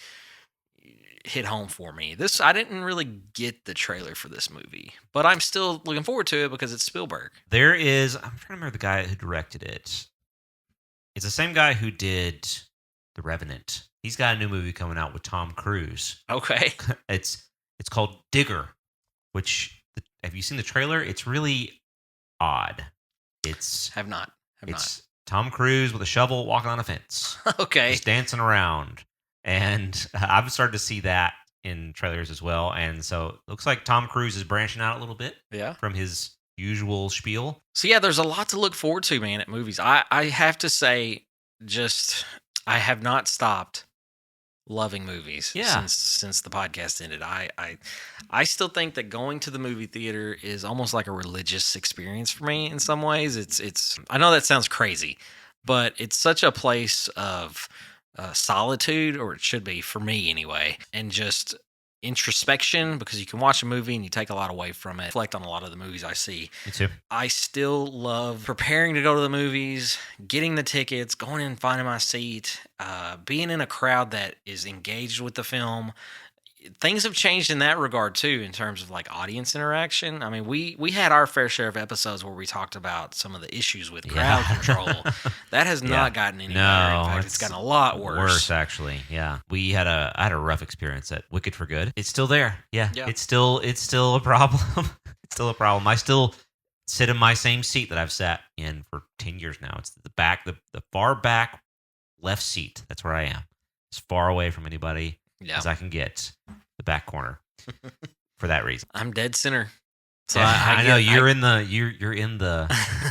hit home for me. I didn't really get the trailer for this movie, but I'm still looking forward to it because it's Spielberg. I'm trying to remember the guy who directed it. It's the same guy who did The Revenant. He's got a new movie coming out with Tom Cruise. Okay. It's called Digger, which have you seen the trailer? It's really odd. It's Have not. Tom Cruise with a shovel walking on a fence, Okay. just dancing around. And I've started to see that in trailers as well. And so it looks like Tom Cruise is branching out a little bit Yeah. from his usual spiel. So yeah, there's a lot to look forward to, man, at movies. I have to say, I have not stopped loving movies Yeah. since the podcast ended. I still think that going to the movie theater is almost like a religious experience for me in some ways. It's I know that sounds crazy, but it's such a place of solitude, or it should be for me anyway, and just introspection, because you can watch a movie and you take a lot away from it. Reflect on a lot of the movies I see. Me too. I still love preparing to go to the movies, getting the tickets, going in and finding my seat, being in a crowd that is engaged with the film. Things have changed in that regard too, in terms of like audience interaction. I mean, we had our fair share of episodes where we talked about some of the issues with crowd control. That has not gotten any better. In fact, it's gotten a lot worse. Worse, actually. Yeah, I had a rough experience at Wicked for Good. It's still there. Yeah. It's still a problem. It's still a problem. I still sit in my same seat that I've sat in for 10 years now. It's the back, the far back left seat. That's where I am, as far away from anybody as I can get, the back corner. For that reason, I'm dead center. So yeah, I know you're in the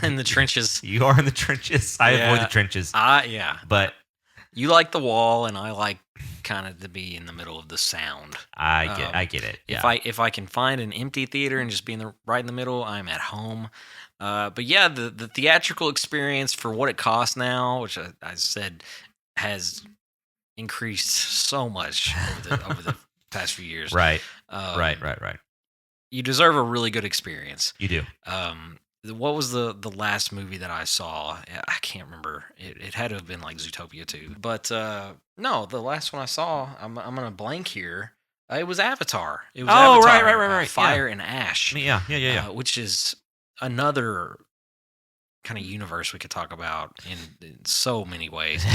in the trenches. You are in the trenches. I avoid the trenches. Yeah. But you like the wall, and I like kind of to be in the middle of the sound. I get it. Yeah. If I can find an empty theater and just be right in the middle, I'm at home. But yeah, the theatrical experience for what it costs now, which I said has increased so much over the past few years. Right. Right. You deserve a really good experience. You do. What was the last movie that I saw? I can't remember. It had to have been like Zootopia 2. But no, the last one I saw, I'm gonna blank here. It was Avatar. It was Avatar, right. Fire and Ash. Yeah. Which is another kind of universe we could talk about in so many ways.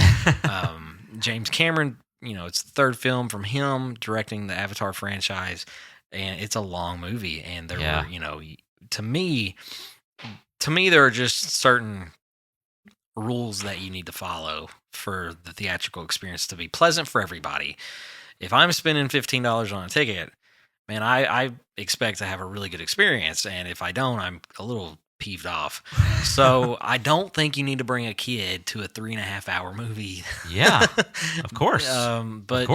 James Cameron, it's the third film from him directing the Avatar franchise, and it's a long movie. And there were, to me, there are just certain rules that you need to follow for the theatrical experience to be pleasant for everybody. If I'm spending $15 on a ticket, man, I expect to have a really good experience. And if I don't, I'm a little peeved off. So I don't think you need to bring a kid to a 3.5 hour movie. Yeah, of course. But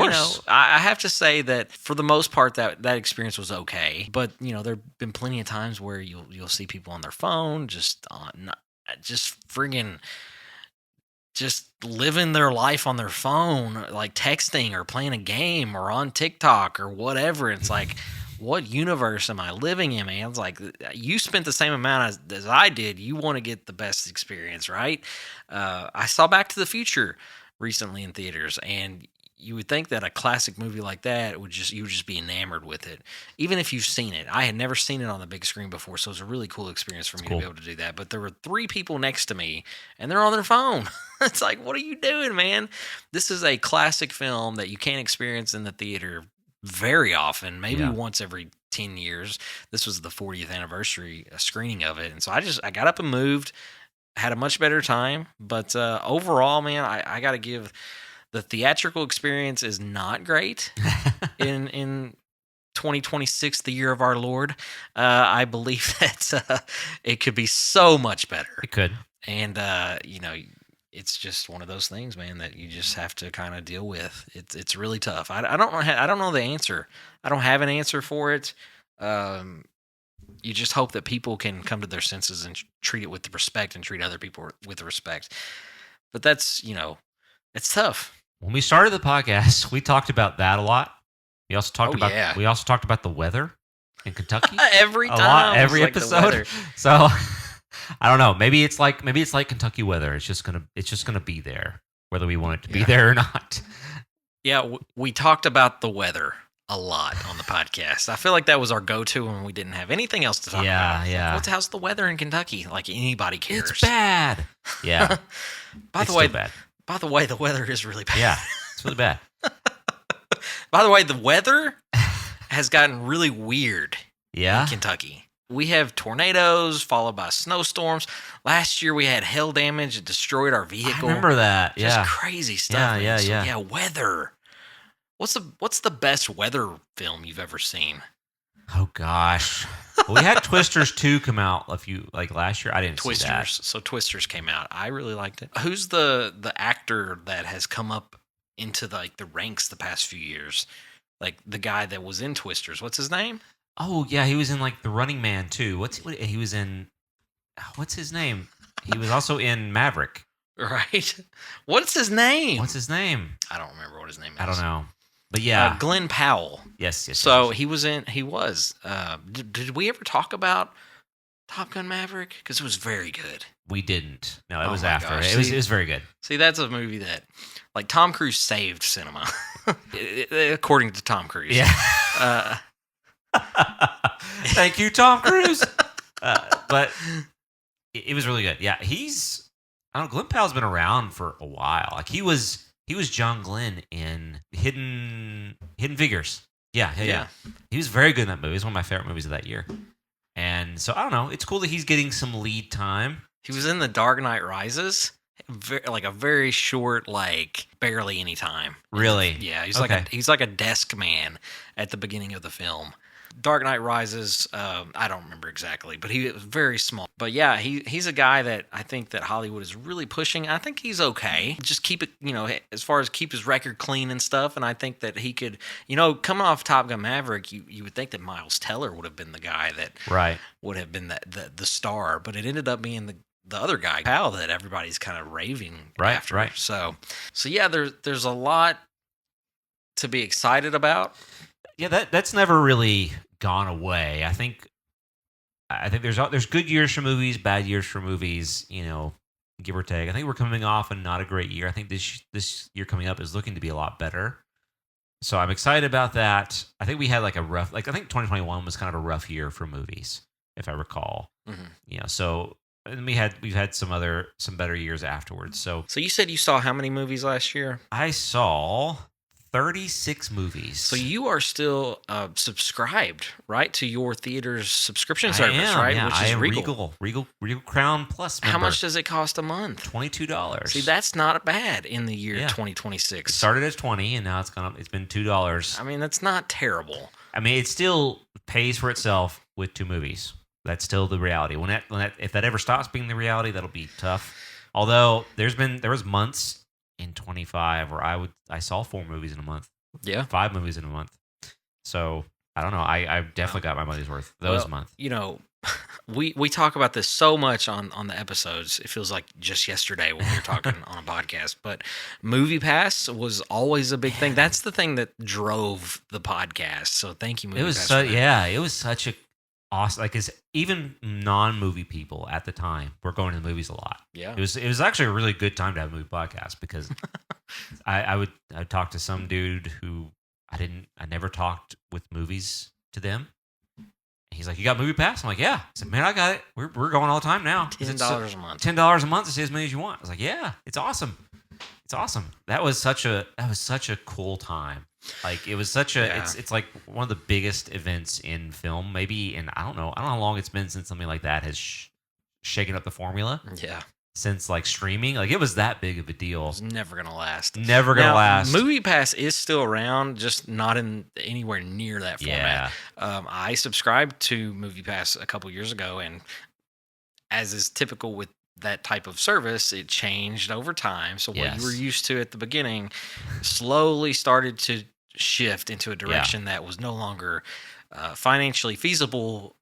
I have to say that for the most part, that experience was okay. But there've been plenty of times where you'll see people on their phone, just living their life on their phone, like texting or playing a game or on TikTok or whatever. It's like, what universe am I living in, man? It's like, you spent the same amount as I did. You want to get the best experience, right? I saw Back to the Future recently in theaters, and you would think that a classic movie like that you would just be enamored with it, even if you've seen it. I had never seen it on the big screen before, so it was a really cool experience for me to be able to do that. But there were 3 people next to me, and they're on their phone. It's like, what are you doing, man? This is a classic film that you can't experience in the theater very often, maybe once every 10 years. This was the 40th anniversary screening of it. And so I got up and moved, had a much better time. But overall, man, I got to give the theatrical experience is not great in 2026, the year of our Lord. I believe that it could be so much better. It could. And it's just one of those things, man, that you just have to kind of deal with. It's really tough. I don't know the answer. I don't have an answer for it. You just hope that people can come to their senses and treat it with the respect and treat other people with respect. But that's, it's tough. When we started the podcast, we talked about that a lot. We also talked about the weather in Kentucky Every a time, lot, every it's like the episode. weather. So I don't know. Maybe it's like Kentucky weather. It's just gonna be there, whether we want it to be there or not. Yeah, we talked about the weather a lot on the podcast. I feel like that was our go-to when we didn't have anything else to talk about. Yeah. Like, how's the weather in Kentucky? Like anybody cares. It's bad. Yeah. By It's the way, still bad. By the way, the weather is really bad. Yeah, it's really bad. By the way, the weather has gotten really weird Yeah. in Kentucky. We have tornadoes followed by snowstorms. Last year we had hail damage. It destroyed our I vehicle. remember that. Just Yeah. crazy stuff. Yeah, man. yeah, So, yeah. weather. What's the best weather film you've ever seen? Oh gosh. Well, we had Twisters 2 come out last year. I didn't see Twisters. that. So Twisters came out. I really liked it. Who's the actor that has come up into the ranks the past few years? Like the guy that was in Twisters. What's his name? Oh yeah, he was in like The Running Man too. He was in? What's his name? He was also in Maverick. Right. What's his name? What's his name? I don't remember what his name is. I don't know. But yeah, Glenn Powell. yes. So yes. he was in. He was. Did we ever talk about Top Gun Maverick? Because it was very good. We didn't. No, it Oh was my after. gosh. It was very good. See, that's a movie that, like, Tom Cruise saved cinema, according to Tom Cruise. Yeah. Thank you, Tom Cruise. But it was really good. Yeah, I don't know. Glenn Powell's been around for a while. Like he was John Glenn in Hidden Figures. Yeah. He was very good in that movie. It's one of my favorite movies of that year. And so I don't know. It's cool that he's getting some lead time. He was in The Dark Knight Rises, a very short, barely any time. Really? Yeah, he's Okay. he's like a desk man at the beginning of the film. Dark Knight Rises, I don't remember exactly, but he was very small. But yeah, he's a guy that I think that Hollywood is really pushing. I think he's okay. Just keep it, as far as keep his record clean and stuff. And I think that he could, coming off Top Gun Maverick, you would think that Miles Teller would have been the guy that Right. would have been the star, but it ended up being the other guy, Powell, that everybody's kind of raving after. Right. So yeah, there's a lot to be excited about. Yeah, that's never really gone away. I think there's good years for movies, bad years for movies, give or take. I think we're coming off and not a great year. I think this year coming up is looking to be a lot better. So I'm excited about that. I think we had I think 2021 was kind of a rough year for movies, if I recall. Mm-hmm. So and we've had some better years afterwards. So you said you saw how many movies last year? I saw 36 movies. So you are still subscribed, right, to your theater's subscription service, I am, right? Yeah, Which is I am Regal Crown Plus member. How much does it cost a month? $22. See, that's not bad in the year Yeah. 2026. It started at $20 and now it's gone up. It's been $2. I mean, that's not terrible. I mean, it still pays for itself with 2 movies. That's still the reality. If that ever stops being the reality, that'll be tough. Although there was months in 25 where I saw 4 movies in a month. Yeah. 5 movies in a month. So I don't know. I definitely got my money's worth those months. We talk about this so much on the episodes. It feels like just yesterday when we were talking on a podcast. But MoviePass was always a big thing. That's the thing that drove the podcast. So thank you, MoviePass. It was such a awesome. Because even non-movie people at the time were going to the movies a lot. Yeah, it was actually a really good time to have a movie podcast because I'd talk to some dude who I never talked with movies to them. He's like, "You got MoviePass?" I'm like, "Yeah." I said, "Man, I got it. We're going all the time now. $10 a month. $10 a month to see as many as you want." I was like, "Yeah, it's awesome. It's awesome." That was such a cool time. Like it was such a it's like one of the biggest events in film. Maybe I don't know how long it's been since something like that has shaken up the formula. Yeah. Since streaming, it was that big of a deal. It's never gonna last. Never gonna last. MoviePass is still around, just not in anywhere near that format. Yeah. I subscribed to MoviePass a couple years ago, and as is typical with that type of service, it changed over time. So what you were Yes. used to at the beginning slowly started to shift into a direction that was no longer financially feasible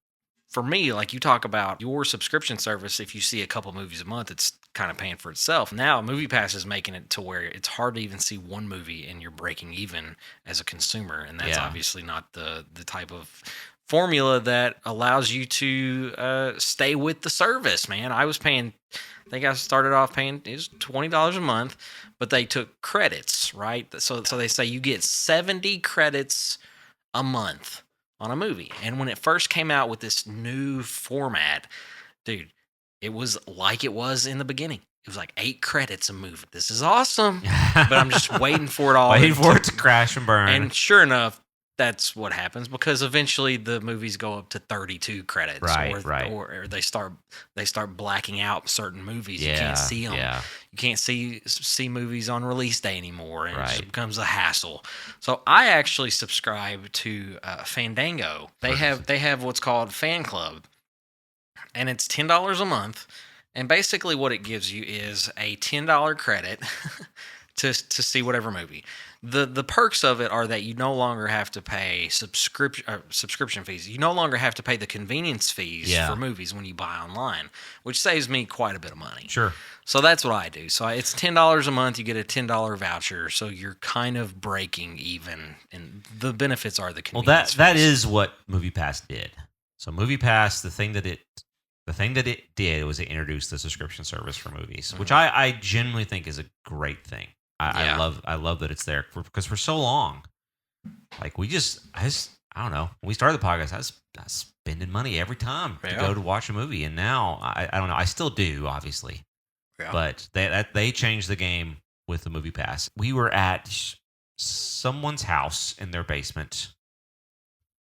for me. Like you talk about your subscription service, if you see a couple movies a month, it's kind of paying for itself. Now, MoviePass is making it to where it's hard to even see one movie and you're breaking even as a consumer, and that's Yeah. obviously not the type of formula that allows you to stay with the service. Man, I was paying. I think I started off paying it was $20 a month, but they took credits, right? So they say you get 70 credits a month on a movie. And when it first came out with this new format, dude, it was like it was in the beginning. It was like 8 credits a movie. This is awesome. But I'm just waiting for it all. Waiting for it to crash and burn. And sure enough, that's what happens because eventually the movies go up to 32 credits. Right, or, right. Or they start blacking out certain movies. You yeah, can't see them. Yeah. You can't see movies on release day anymore, and it Right. just becomes a hassle. So I actually subscribe to Fandango. They have what's called Fan Club, and it's $10 a month. And basically, what it gives you is a $10 credit to see whatever movie. The perks of it are that you no longer have to pay subscription fees. You no longer have to pay the convenience fees Yeah. for movies when you buy online, which saves me quite a bit of money. Sure. So that's what I do. So it's $10 a month. You get a $10 voucher. So you're kind of breaking even, and the benefits are the Well, convenience. that fees. is what MoviePass did. So MoviePass, the thing that it did was it introduced the subscription service for movies, which I genuinely think is a great thing. Yeah. I love that it's there because for so long, like I don't know. When we started the podcast, I was spending money every time to Yeah. go to watch a movie, and now I don't know. I still do, obviously, Yeah. but they changed the game with the MoviePass. We were at someone's house in their basement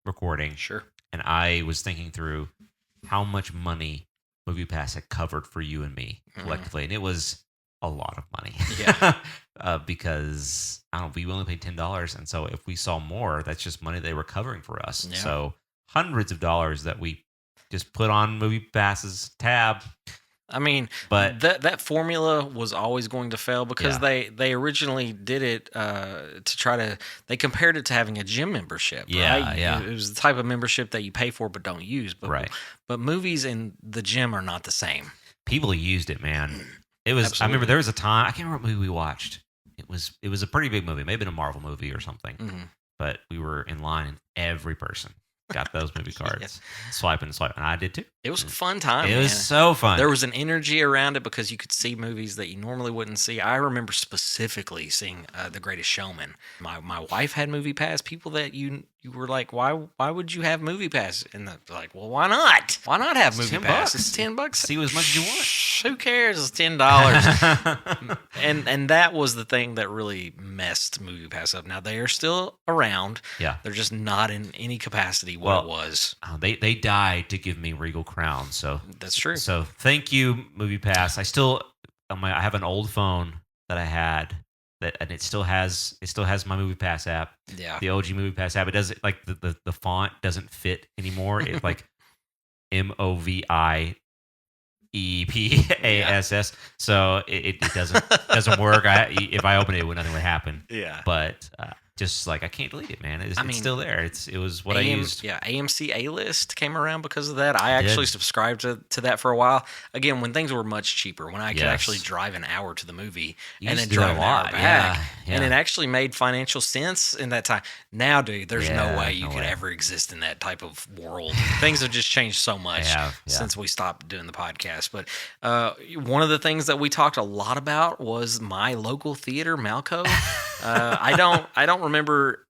recording, Sure. and I was thinking through how much money MoviePass had covered for you and me collectively, and it was a lot of money. Yeah. Because I don't know, we only paid $10, and so if we saw more, that's just money they were covering for us. Yeah. So hundreds of dollars that we just put on MoviePass's tab. I mean, But that formula was always going to fail because Yeah. they originally did it to try to. They compared it to having a gym membership. Yeah, right? yeah. It was the type of membership that you pay for but don't use. But Right. But movies and the gym are not the same. people used it, man. It was. I Absolutely. remember there was a time I can't remember what movie we watched. It was a pretty big movie, maybe a Marvel movie or something. Mhm. But we were in line, and every person got those movie cards, swiping, and I did too. It was a fun time. It was man. so fun. There was an energy around it because you could see movies that you normally wouldn't see. I remember specifically seeing The Greatest Showman. My wife had Movie Pass. People that you were like, why would you have Movie Pass? And they're like, well, why not? Why not have It's Movie $10. Pass? It's $10. See as much as you want. Who cares? It's $10. and that was the thing that really messed Movie Pass up. Now they are still around. Yeah. They're just not in any capacity what it Well, was. They died to give me Regal Crown, so That's true. So thank you, MoviePass. I have an old phone that I had and it still has my MoviePass app, Yeah. the OG MoviePass app. It doesn't like the font doesn't fit anymore. It's like MoviePass. So it doesn't work. If I open it, nothing would happen. Yeah. But just like I can't delete it, man. It's mean, still there. It was what I used. Yeah, AMC A List came around because of that. I It did. actually subscribed to that for a while. Again, when things were much cheaper, when I could Yes. actually drive an hour to the movie You and used then to do that drive a an hour lot. back. Yeah, And yeah. it actually made financial sense in that time. Now, dude, there's no Yeah, way you no could way. ever exist in that type of world. Things have just changed so much Yeah. since we stopped doing the podcast. But one of the things that we talked a lot about was my local theater, Malco. I don't remember.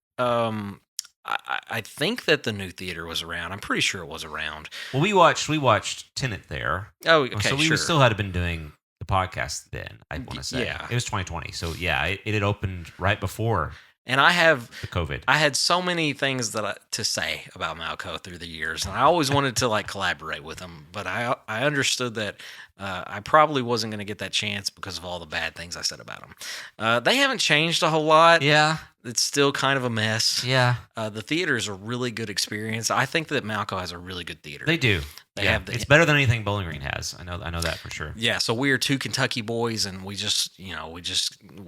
I think that the new theater was around. I'm pretty sure it was around. Well, we watched Tenet there. Oh, okay, so we sure. still had been doing the podcast then. I want to say, yeah. it was 2020. So yeah, it had opened right before And I the COVID. had so many things to say about Malco through the years, and I always wanted to like collaborate with him, but I understood that I probably wasn't going to get that chance because of all the bad things I said about him. They haven't changed a whole lot. Yeah, It's still kind of a mess. Yeah, The theater is a really good experience. I think that Malco has a really good theater. they do. They Yeah, have the it's better than anything Bowling Green has. I know that for sure. Yeah, so we are two Kentucky boys, and we just,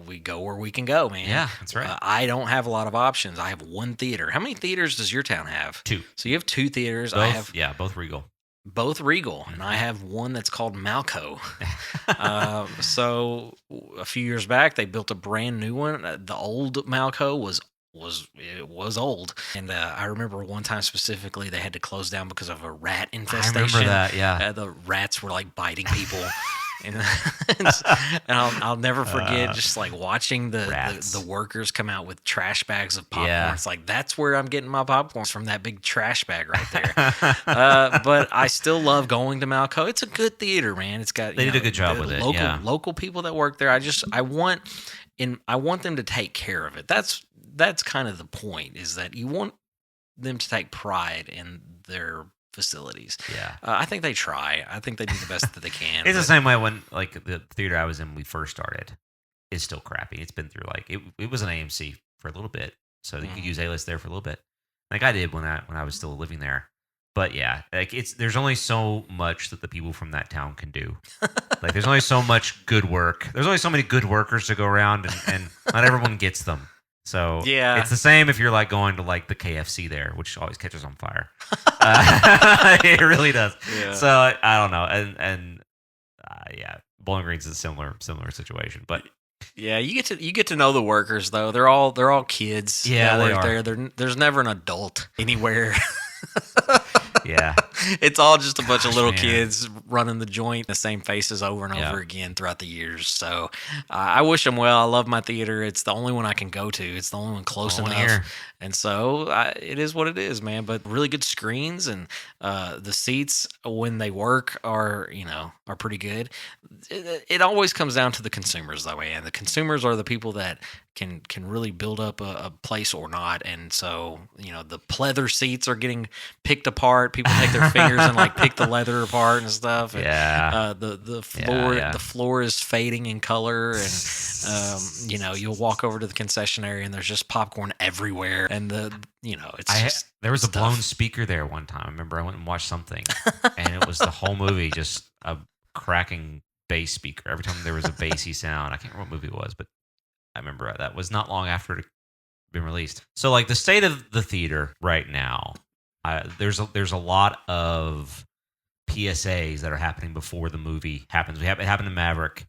we go where we can go, man. Yeah, that's right. I don't have a lot of options. I have one theater. How many theaters does your town have? 2. So you have 2 theaters. Both, I have both Regal. both Regal, and I have one that's called Malco. So a few years back, they built a brand new one. The old Malco was old, and I remember one time specifically they had to close down because of a rat infestation. I remember that. Yeah. The rats were like biting people. And I'll never forget just like watching the workers come out with trash bags of popcorn. Yeah. It's like, that's where I'm getting my popcorn, from that big trash bag right there. But I still love going to Malco. It's a good theater, man. It's got They did a good job with it. Local people that work there. I want them to take care of it. That's kind of the point, is that you want them to take pride in their facilities. Yeah. I think they try. I think they do the best that they can. It's the same way when, like, the theater I was in when we first started is still crappy. It's been through, like, it was an AMC for a little bit, so you could use A-List there for a little bit. Like I did when I was still living there. But yeah, like there's only so much that the people from that town can do. Like there's only so much good work. There's only so many good workers to go around, and not everyone gets them. So yeah, it's the same if you're like going to like the KFC there, which always catches on fire. It really does. Yeah. So I don't know, and yeah, Bowling Green's a similar situation, but yeah, you get to know the workers though. They're all kids. Yeah, that they work are. there. There's never an adult anywhere. yeah, It's all just a bunch of Gosh, little man. kids running the joint, the same faces over and Yeah. over again throughout the years. So I wish them well. I love my theater. It's the only one I can go to. It's the only one close Only enough. here. And so it is what it is, man. But really good screens, and the seats when they work are pretty good. It always comes down to the consumers, though, man. The consumers are the people that can really build up a place or not. And so the pleather seats are getting picked apart. People take their fingers and like pick the leather apart and stuff. And, Yeah. the floor Yeah. the floor is fading in color, and you'll walk over to the concession area and there's just popcorn everywhere, and There was a stuff. blown speaker there one time. I remember I went and watched something, and it was the whole movie just a cracking bass speaker. Every time there was a bassy sound, I can't remember what movie it was, but I remember that was not long after it had been released. So, like, the state of the theater right now, there's a lot of PSAs that are happening before the movie happens. It happened in Maverick,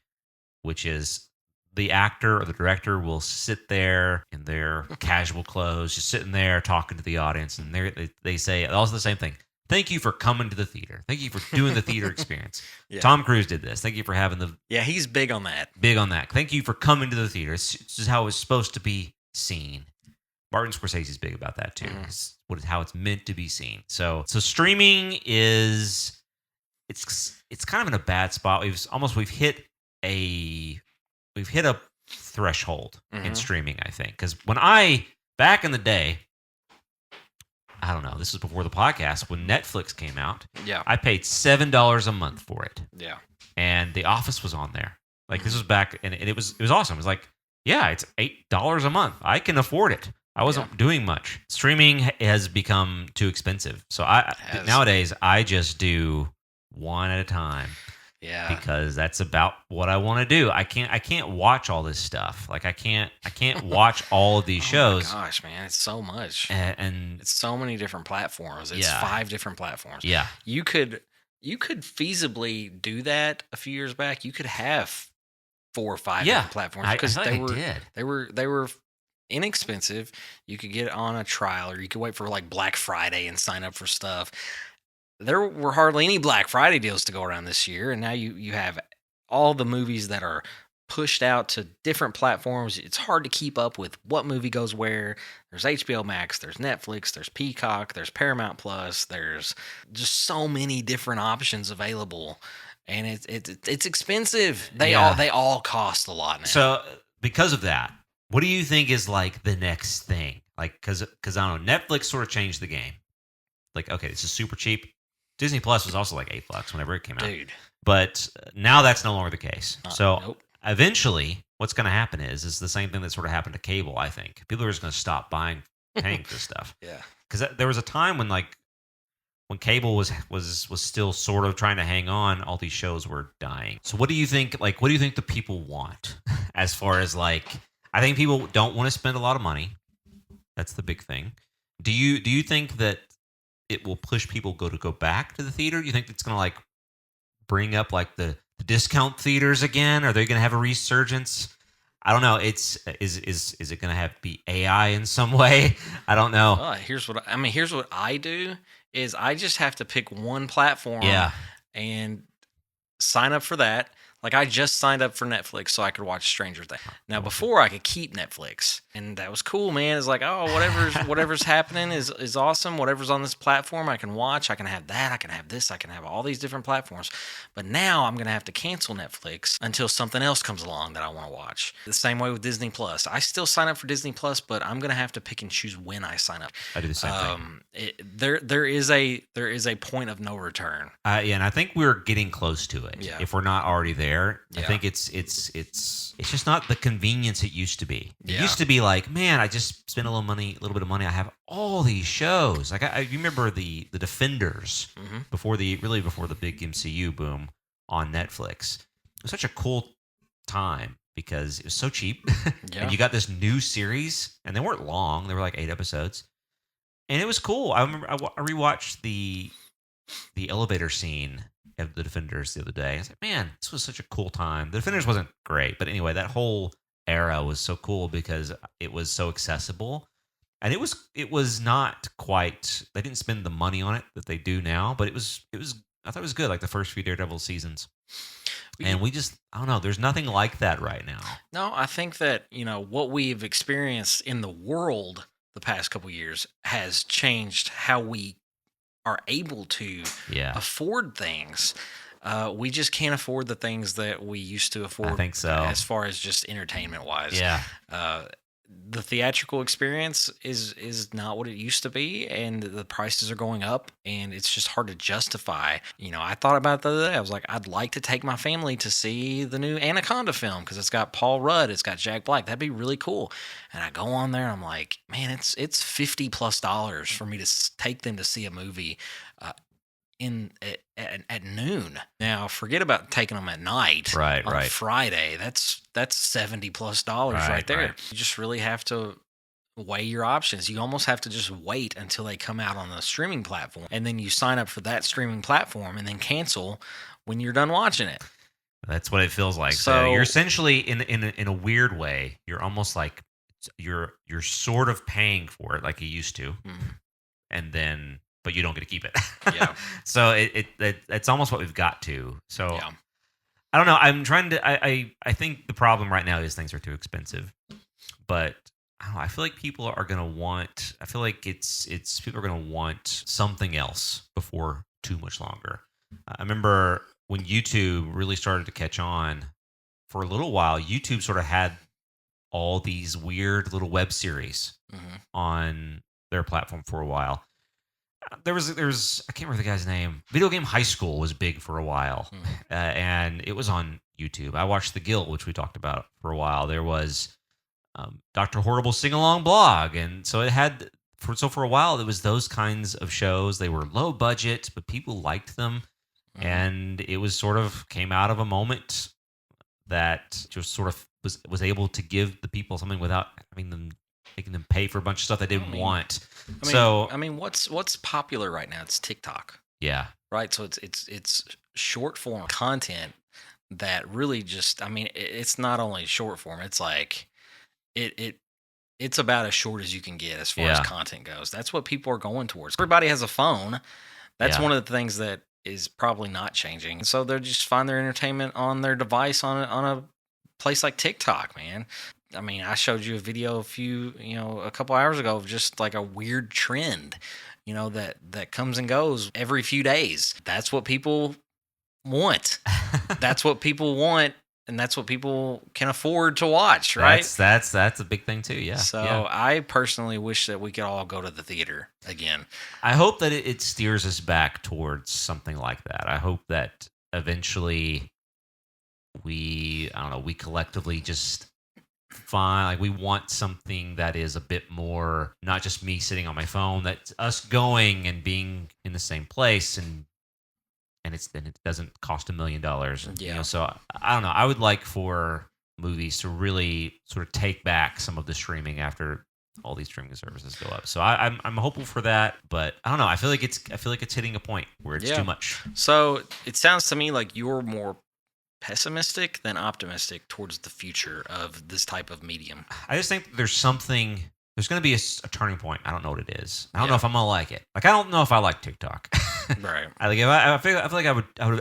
which is the actor or the director will sit there in their casual clothes, just sitting there talking to the audience, and they say also the same thing. Thank you for coming to the theater. Thank you for doing the theater experience. Yeah. Tom Cruise did this. Thank you for having he's big on that. big on that. Thank you for coming to the theater. This is how it's supposed to be seen. Martin Scorsese's big about that too. Mhm. How it's meant to be seen. So streaming is it's kind of in a bad spot. We've hit a threshold in Mhm. streaming, I think, because back in the day, I don't know, this was before the podcast, when Netflix came out, Yeah. I paid $7 a month for it, Yeah. and The Office was on there. Like, this was back, and it was awesome. It was like, yeah, it's $8 a month. I can afford it. I wasn't doing much. Streaming has become too expensive, so nowadays I just do one at a time. Yeah. Because that's about what I want to do. I can't watch all this stuff. Like I can't watch all of these shows. Oh my gosh, man, it's so much. And It's so many different platforms. It's Yeah. 5 different platforms. yeah, You could feasibly do that a few years back. You could have 4 or 5 different platforms, I because feel like I did. they were inexpensive. You could get on a trial, or you could wait for like Black Friday and sign up for stuff. There were hardly any Black Friday deals to go around this year, and now you have all the movies that are pushed out to different platforms. It's hard to keep up with what movie goes where. There's HBO Max, there's Netflix, there's Peacock, there's Paramount Plus, there's just so many different options available, and it's expensive. They all cost a lot now. So because of that, what do you think is like the next thing? Like because I don't know, Netflix sort of changed the game. Like, okay, this is super cheap. Disney Plus was also like $8 whenever it came out. Dude, But now that's no longer the case. So nope. eventually, what's going to happen is the same thing that sort of happened to cable. I think people are just going to stop paying for this stuff. Yeah. Because there was a time when when cable was still sort of trying to hang on, all these shows were dying. So what do you think? Like, what do you think the people want? As far as like, I think people don't want to spend a lot of money. That's the big thing. Do you think that it will push people to go back to the theater? Do you think it's going to like bring up like the discount theaters again? Are they going to have a resurgence? I don't know. Is it going to have to be AI in some way? I don't know. Here's what I do is I just have to pick one platform and sign up for that. Like I just signed up for Netflix so I could watch Stranger Things. Now before I could keep Netflix, and that was cool, man. It's like, oh, whatever's happening is awesome. Whatever's on this platform, I can watch. I can have that. I can have this. I can have all these different platforms. But now I'm gonna have to cancel Netflix until something else comes along that I want to watch. The same way with Disney Plus. I still sign up for Disney Plus, but I'm gonna have to pick and choose when I sign up. I do the same thing. There is a point of no return. Yeah, and I think we're getting close to it. Yeah. If we're not already there. Yeah. I think it's just not the convenience it used to be. It Yeah. used to be like, man, I just spend a little bit of money. I have all these shows. Like I remember the Defenders before the big MCU boom on Netflix. It was such a cool time because it was so cheap, and you got this new series, and they weren't long. They were like 8 episodes, and it was cool. I remember I rewatched the elevator scene of the Defenders the other day. I was like, man, this was such a cool time. The Defenders wasn't great, but anyway, that whole era was so cool because it was so accessible, and it was not quite. They didn't spend the money on it that they do now, but it was. I thought it was good, like the first few Daredevil seasons. And I don't know. There's nothing like that right now. No, I think that what we've experienced in the world the past couple years has changed how we are able to afford things. We just can't afford the things that we used to afford. I think so. As far as just entertainment wise. Yeah. The theatrical experience is not what it used to be, and the prices are going up, and it's just hard to justify. I thought about it the other day. I was like, I'd like to take my family to see the new Anaconda film because it's got Paul Rudd, it's got Jack Black. That'd be really cool. And I go on there, and I'm like, man, it's $50+ for me to take them to see a movie at noon. Now, forget about taking them at night. On Friday. That's $70+ right there. Right. You just really have to weigh your options. You almost have to just wait until they come out on the streaming platform, and then you sign up for that streaming platform and then cancel when you're done watching it. That's what it feels like. So you're essentially in a weird way. You're almost like you're sort of paying for it like you used to, and then. But you don't get to keep it. Yeah. So it's almost what we've got to. So I don't know. I'm trying to. I think the problem right now is things are too expensive. But I don't know. I feel like people are gonna want. I feel like it's people are gonna want something else before too much longer. I remember when YouTube really started to catch on. For a little while, YouTube sort of had all these weird little web series on their platform for a while. There was I can't remember the guy's name. Video Game High School was big for a while, and it was on YouTube. I watched The Guild, which we talked about for a while. There was Dr. Horrible Sing Along Blog, and so it had for a while. It was those kinds of shows. They were low budget, but people liked them, and it was sort of came out of a moment that just sort of was able to give the people something without having them. Making them pay for a bunch of stuff they didn't want. What's popular right now? It's TikTok. Yeah. Right. So it's short form content that really just. It's not only short form. It's like it's about as short as you can get as far as content goes. That's what people are going towards. Everybody has a phone. That's one of the things that is probably not changing. So they're just find their entertainment on their device on a place like TikTok, man. I showed you a video a couple hours ago of just like a weird trend, that comes and goes every few days. That's what people want. That's what people want, and that's what people can afford to watch, right? That's a big thing too, yeah. So I personally wish that we could all go to the theater again. I hope that it steers us back towards something like that. I hope that eventually I don't know, we collectively just find like we want something that is a bit more not just me sitting on my phone, that's us going and being in the same place and it doesn't cost $1 million. Yeah. So I don't know. I would like for movies to really sort of take back some of the streaming after all these streaming services go up. So I'm hopeful for that, but I don't know. I feel like it's hitting a point where it's Yeah. too much. So it sounds to me like you're more pessimistic than optimistic towards the future of this type of medium. I just think there's going to be a turning point. I don't know what it is. I don't Yeah. know if I'm gonna like it. Like I don't know if I like TikTok. Right. I feel like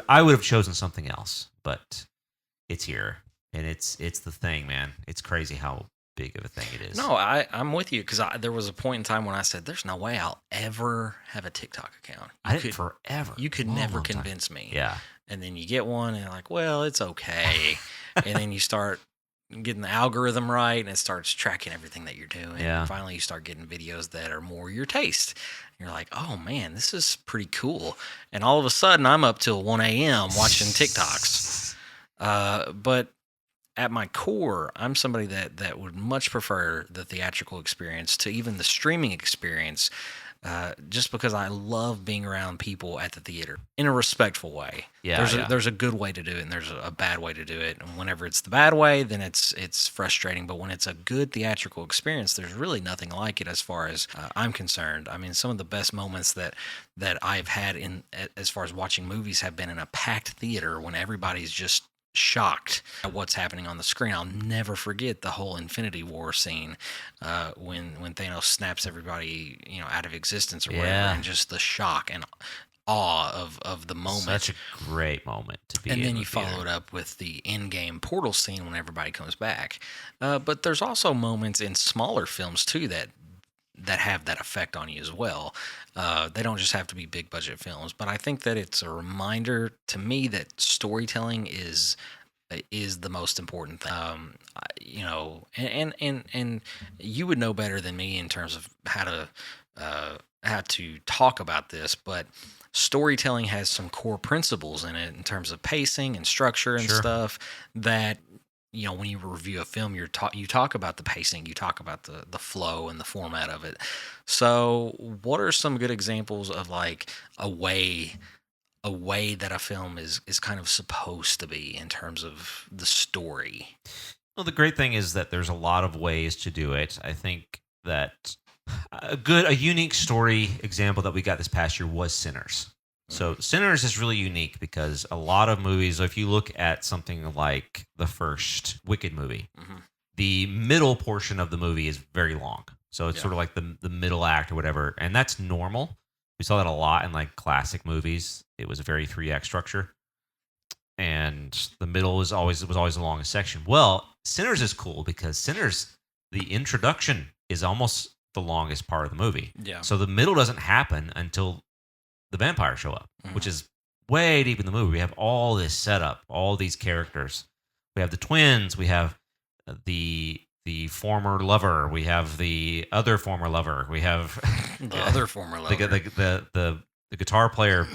I would have chosen something else, but it's here and it's the thing, man. It's crazy how big of a thing it is. No, I'm with you because there was a point in time when I said, "There's no way I'll ever have a TikTok account." I did forever. You could Long, never long time. convince me. Yeah. And then you get one, and you're like, "Well, it's okay." And then you start getting the algorithm right, and it starts tracking everything that you're doing. Yeah. And finally, you start getting videos that are more your taste. And you're like, "Oh man, this is pretty cool." And all of a sudden, I'm up till 1 a.m. watching TikToks. But at my core, I'm somebody that would much prefer the theatrical experience to even the streaming experience, just because I love being around people at the theater in a respectful way. Yeah. There's a good way to do it, and there's a bad way to do it. And whenever it's the bad way, then it's frustrating. But when it's a good theatrical experience, there's really nothing like it as far as I'm concerned. I mean, some of the best moments that I've had as far as watching movies have been in a packed theater when everybody's just shocked at what's happening on the screen. I'll never forget the whole Infinity War scene when Thanos snaps everybody out of existence or whatever, Yeah. and just the shock and awe of the moment. Such a great moment to be in. And then the you follow theater. it up with the in-game portal scene when everybody comes back. But there's also moments in smaller films too that have that effect on you as well. They don't just have to be big budget films, but I think that it's a reminder to me that storytelling is the most important thing. And you would know better than me in terms of how to talk about this, but storytelling has some core principles in it in terms of pacing and structure and Sure. stuff that when you review a film, you talk about the pacing, you talk about the flow and the format of it. So what are some good examples of like a way that a film is kind of supposed to be in terms of the story? Well, the great thing is that there's a lot of ways to do it. I think that a unique story example that we got this past year was Sinners. So Sinners is really unique because a lot of movies, if you look at something like the first Wicked movie, Mhm. the middle portion of the movie is very long. So it's Yeah. sort of like the middle act or whatever. And that's normal. We saw that a lot in like classic movies. It was a very 3-act structure. And the middle was always the longest section. Well, Sinners is cool because Sinners, the introduction is almost the longest part of the movie. Yeah. So the middle doesn't happen until the vampires show up, Mhm. which is way deep in the movie. We have all this setup, all these characters. We have the twins. We have the former lover. We have the other former lover. We have The other former lover. the guitar player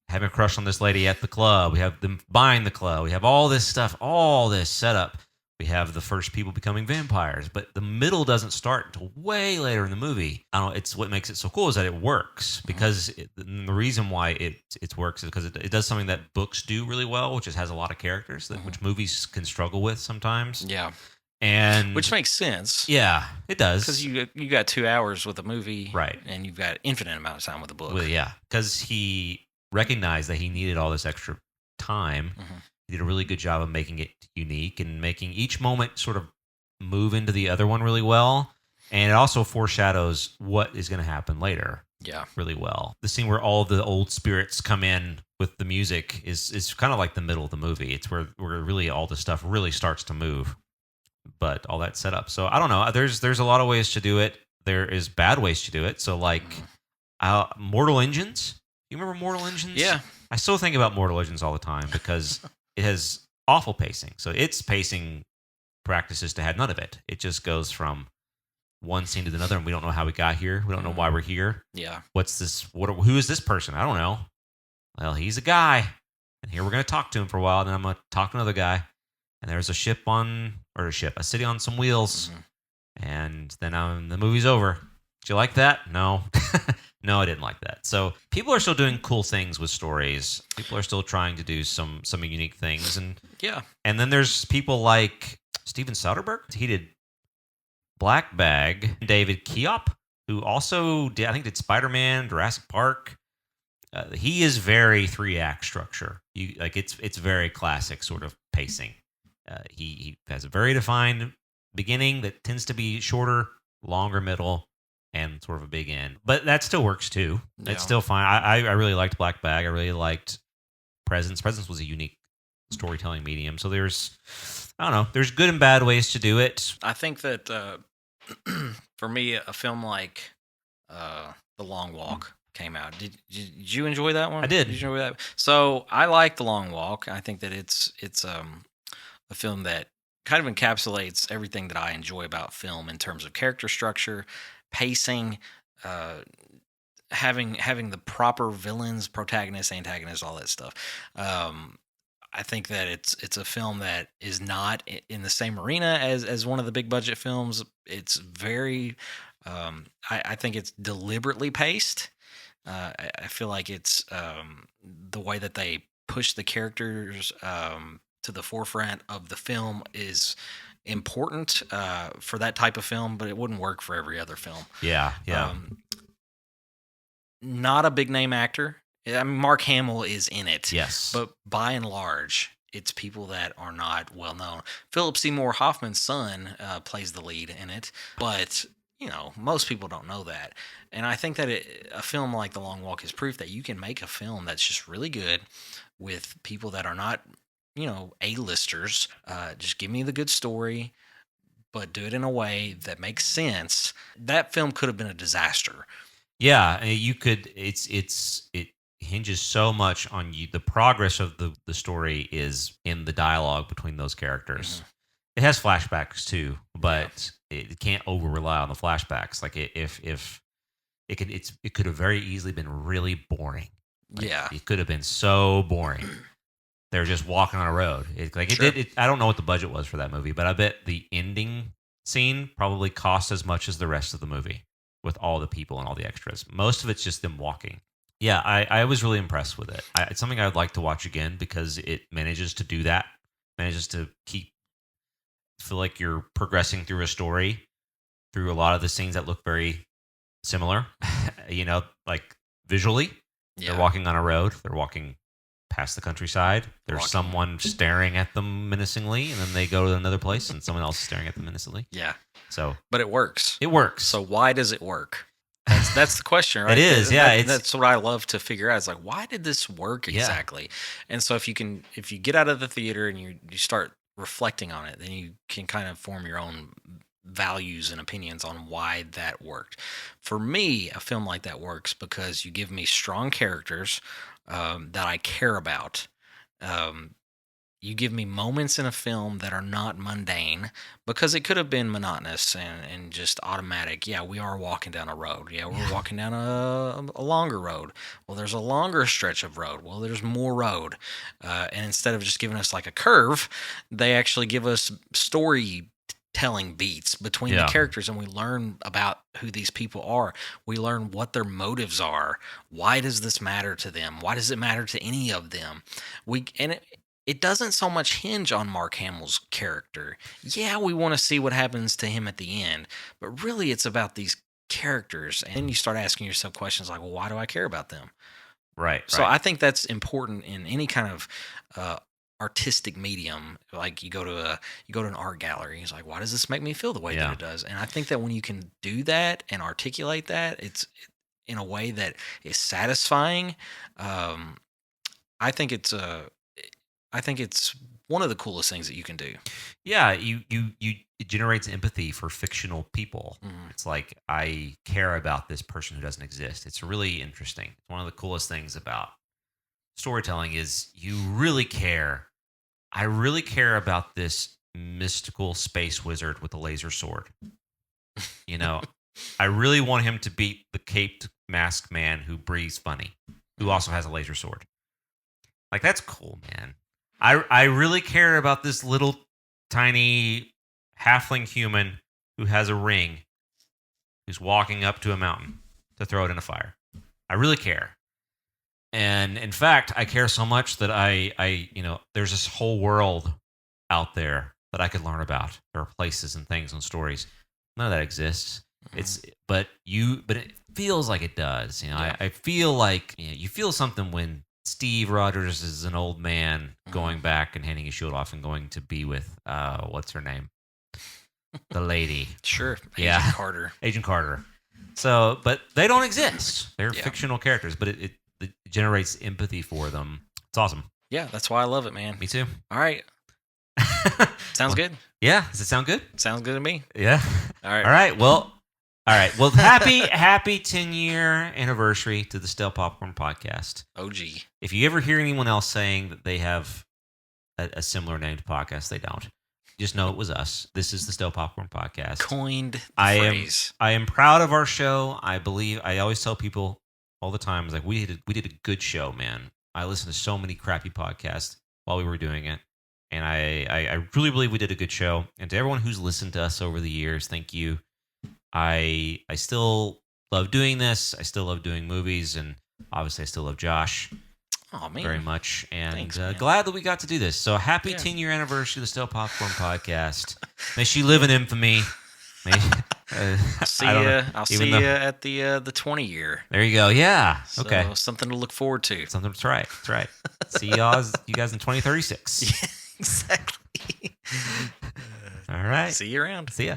having a crush on this lady at the club. We have them buying the club. We have all this stuff, all this setup. We have the first people becoming vampires, but the middle doesn't start until way later in the movie. I don't know. It's what makes it so cool is that it works because the reason why it works is because it does something that books do really well, which is has a lot of characters which movies can struggle with sometimes. Yeah. And Which makes sense. yeah, it does Because you got 2 hours with a movie, Right. And you've got infinite amount of time with a book. Well, yeah, because he recognized that he needed all this extra time. Mhm. He did a really good job of making it unique and making each moment sort of move into the other one really well. And it also foreshadows what is going to happen later Yeah. really well. The scene where all the old spirits come in with the music is kind of like the middle of the movie. It's where really all the stuff really starts to move. But all that set up. So I don't know. There's a lot of ways to do it. There is bad ways to do it. So like Mortal Engines. You remember Mortal Engines? Yeah. I still think about Mortal Engines all the time because it has awful pacing. So its pacing practices to have none of it. It just goes from one scene to another, and we don't know how we got here. We don't know why we're here. Yeah. What's this? Who is this person? I don't know. Well, he's a guy, and here we're going to talk to him for a while, and then I'm going to talk to another guy, and there's a city on some wheels, and then the movie's over. Did you like that? No. No, I didn't like that. So people are still doing cool things with stories. People are still trying to do some unique things, and Yeah. and then there's people like Steven Soderbergh. He did Black Bag. David Keop, who also did Spider-Man, Jurassic Park. He is very 3-act structure. It's very classic sort of pacing. He has a very defined beginning that tends to be shorter, longer middle, and sort of a big end. But that still works too. Yeah. It's still fine. I really liked Black Bag. I really liked Presence. Presence was a unique storytelling medium. So there's good and bad ways to do it. I think that for me, a film like The Long Walk came out. Did you enjoy that one? I did. Did you enjoy that? So I like The Long Walk. I think that it's a film that kind of encapsulates everything that I enjoy about film in terms of character structure, pacing, having the proper villains, protagonists, antagonists, all that stuff. I think that it's a film that is not in the same arena as one of the big budget films. It's very, I think it's deliberately paced. I feel like it's the way that they push the characters to the forefront of the film is important for that type of film, but it wouldn't work for every other film. Yeah. Not a big name actor. I mean, Mark Hamill is in it. Yes. But by and large, it's people that are not well known. Philip Seymour Hoffman's son plays the lead in it, but most people don't know that. And I think that a film like The Long Walk is proof that you can make a film that's just really good with people that are not, A-listers. Just give me the good story, but do it in a way that makes sense. That film could have been a disaster. Yeah, you could. It hinges so much on you. The progress of the story is in the dialogue between those characters. It has flashbacks too, but it can't over rely on the flashbacks. Like if it could have very easily been really boring. It could have been so boring. They're just walking on a road. I don't know what the budget was for that movie, but I bet the ending scene probably cost as much as the rest of the movie with all the people and all the extras. Most of it's just them walking. Yeah, I was really impressed with it. It's something I would like to watch again because it manages to do that. Manages to feel like you're progressing through a story through a lot of the scenes that look very similar. Like visually, they're walking on a road. They're walking past the countryside. There's someone staring at them menacingly, and then they go to another place, and someone else is staring at them menacingly. Yeah. So, but it works. It works. So why does it work? That's the question, right? It is, yeah. That's what I love to figure out. It's like, why did this work exactly? Yeah. And so if you get out of the theater and you start reflecting on it, then you can kind of form your own values and opinions on why that worked. For me, a film like that works because you give me strong characters that I care about. You give me moments in a film that are not mundane, because it could have been monotonous and just automatic. Yeah, we are walking down a road. Yeah, we're walking down a longer road. Well, there's a longer stretch of road. Well, there's more road. And instead of just giving us like a curve, they actually give us storytelling beats between the characters, and we learn about who these people are. We learn what their motives are. Why does this matter to them? Why does it matter to any of them? It doesn't so much hinge on Mark Hamill's character. Yeah, we want to see what happens to him at the end, but really it's about these characters. And then you start asking yourself questions like, well, why do I care about them? Right. So I think that's important in any kind of artistic medium. Like you go to an art gallery, it's like, why does this make me feel the way that it does? And I think that when you can do that and articulate that, it's in a way that is satisfying. I think it's one of the coolest things that you can do. Yeah, it generates empathy for fictional people. It's like, I care about this person who doesn't exist. It's really interesting. One of the coolest things about storytelling is you really care. I really care about this mystical space wizard with a laser sword. I really want him to beat the caped masked man who breathes funny, who also has a laser sword. Like, that's cool, man. I really care about this little tiny halfling human who has a ring, who's walking up to a mountain to throw it in a fire. I really care. And in fact, I care so much that I there's this whole world out there that I could learn about. There are places and things and stories. None of that exists. But it feels like it does. I feel like you feel something when Steve Rogers is an old man going back and handing his shield off and going to be with what's her name? The lady. Sure. Yeah. Agent Carter. Agent Carter. So, but they don't exist. They're fictional characters, but it generates empathy for them. It's awesome. Yeah, that's why I love it, man. Me too. All right. Sounds good. Yeah. Does it sound good? Sounds good to me. Yeah. All right. All right. Well, happy 10-year anniversary to the Stale Popcorn Podcast. OG. If you ever hear anyone else saying that they have a similar named podcast, they don't. Just know it was us. This is the Stale Popcorn Podcast. Coined the phrase. I am proud of our show. I always tell people all the time, like, we did a good show, man. I listened to so many crappy podcasts while we were doing it. And I really believe we did a good show. And to everyone who's listened to us over the years, thank you. I still love doing this. I still love doing movies. And obviously, I still love Josh. Oh, man. Very much. And Thanks, glad that we got to do this. So happy 10-year anniversary of the Stale Popcorn Podcast. May she live in infamy. I'll see you at the 20-year. There you go. Yeah. So, Okay. Something to look forward to. Something. That's right. That's right. See you guys in 2036. Yeah, exactly. All right. See you around. See ya.